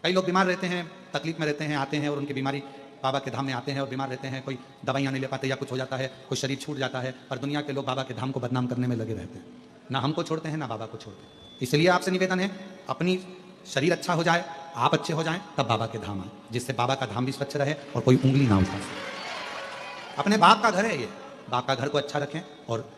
Speaker 1: कई लोग बीमार रहते हैं, तकलीफ में रहते हैं, आते हैं और उनकी बीमारी बाबा के धाम में आते हैं और बीमार रहते हैं, कोई दवाइयाँ नहीं ले पाते या कुछ हो जाता है, कोई शरीर छूट जाता है, पर दुनिया के लोग बाबा के धाम को बदनाम करने में लगे रहते हैं। ना हमको छोड़ते हैं ना बाबा को छोड़ते हैं। इसलिए आपसे निवेदन है, अपनी शरीर अच्छा हो जाए, आप अच्छे हो जाएं, तब बाबा के धाम आए, जिससे बाबा का धाम भी स्वच्छ रहे और कोई उंगली ना उठा सके। अपने बाप का घर है ये, बाप का घर को अच्छा रखें। और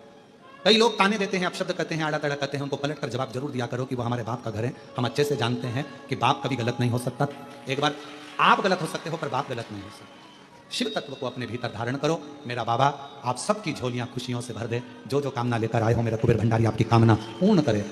Speaker 1: कई लोग ताने देते हैं, अपशब्द करते हैं, आड़ा तड़ा करते हैं, उनको पलट कर जवाब जरूर दिया करो कि वो हमारे बाप का घर है। हम अच्छे से जानते हैं कि बाप कभी गलत नहीं हो सकता। एक बार आप गलत हो सकते हो पर बाप गलत नहीं हो सकता। शिव तत्व को अपने भीतर धारण करो। मेरा बाबा आप सबकी झोलियां खुशियों से भर दे। जो जो कामना लेकर आए हो मेरा कुबेर भंडारी आपकी कामना पूर्ण करे।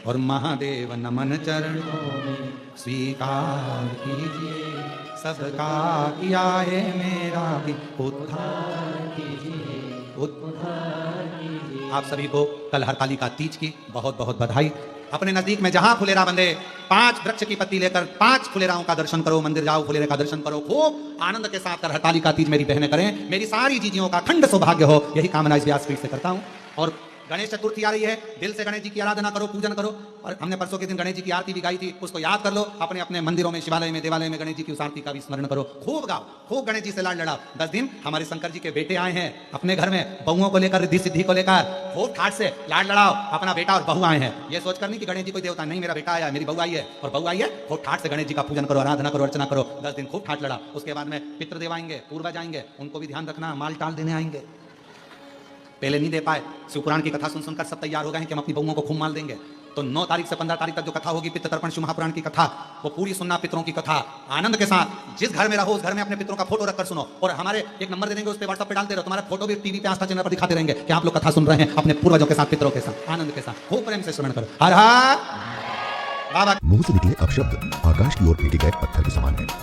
Speaker 1: और महादेव नमन चरणों में स्वीकार कीजिए, सबका किया है मेरा भी उद्धार कीजिए, उद्धार कीजिए। आप सभी को कल हरतालिका तीज की बहुत बहुत बधाई। अपने नजदीक में जहां फुलेरा बंधे 5 वृक्ष की पत्ती लेकर 5 फुलेराओं का दर्शन करो, मंदिर जाओ, फुलेरे का दर्शन करो, खूब आनंद के साथ कर हरतालिका तीज मेरी बहनें करें। मेरी सारी चीजों का अखंड सौभाग्य हो, यही कामना इस व्यासपीठ से करता हूं। और गणेश चतुर्थी आ रही है, दिल से गणेश जी की आराधना करो, पूजन करो। और हमने परसों के दिन गणेश जी की आरती भी गाई थी, उसको याद कर लो। अपने अपने मंदिरों में, शिवालय में, देवालय में गणेश जी की उस आरती का भी स्मरण करो, खूब गाओ, खूब गणेश जी से लाड लड़ाओ। 10 दिन हमारे शंकर जी के बेटे आए हैं अपने घर में, बहुओं को लेकर, रिद्धि सिद्धि को लेकर, खूब ठाट से लाड लड़ाओ। अपना बेटा और बहू आए हैं, ये सोचकर नहीं कि गणेश जी कोई देवता, नहीं, मेरा बेटा आया, मेरी बहू आई है और बहू आई है, खूब ठाट से गणेश जी का पूजन करो, आराधना करो, अर्चना करो। 10 दिन खूब ठाट लड़ा। उसके बाद में पितृदेव आएंगे, पूर्वज आएंगे, उनको भी ध्यान रखना, माल टाल देने आएंगे। पहले नहीं दे पाए, शिवपुराण की कथा सुन सुनकर सब तैयार हो गए हैं कि हम अपनी बहुओं को खूब माल देंगे। तो 9 तारीख से 15 तारीख तक जो कथा होगी पितृ तर्पण शिव महापुराण की कथा, वो पूरी सुनना, पितरों की कथा आनंद के साथ। जिस घर में रहो उस घर में अपने पितरों का फोटो रखकर सुनो। और हमारे एक नंबर दे देंगे, उस पर व्हाट्सएप पे डालते रहो, तुम्हारा फोटो भी टीवी पे आस्था चैनल पर दिखाते रहेंगे कि आप लोग कथा सुन रहे हैं अपने पूर्वजों के साथ, पितरों के साथ, आनंद के साथ। खूब प्रेम से श्रवण करो। हर हर बाबा।
Speaker 3: मुंह से निकले अपशब्द आकाश की ओर फेंके गए पत्थर के समान है।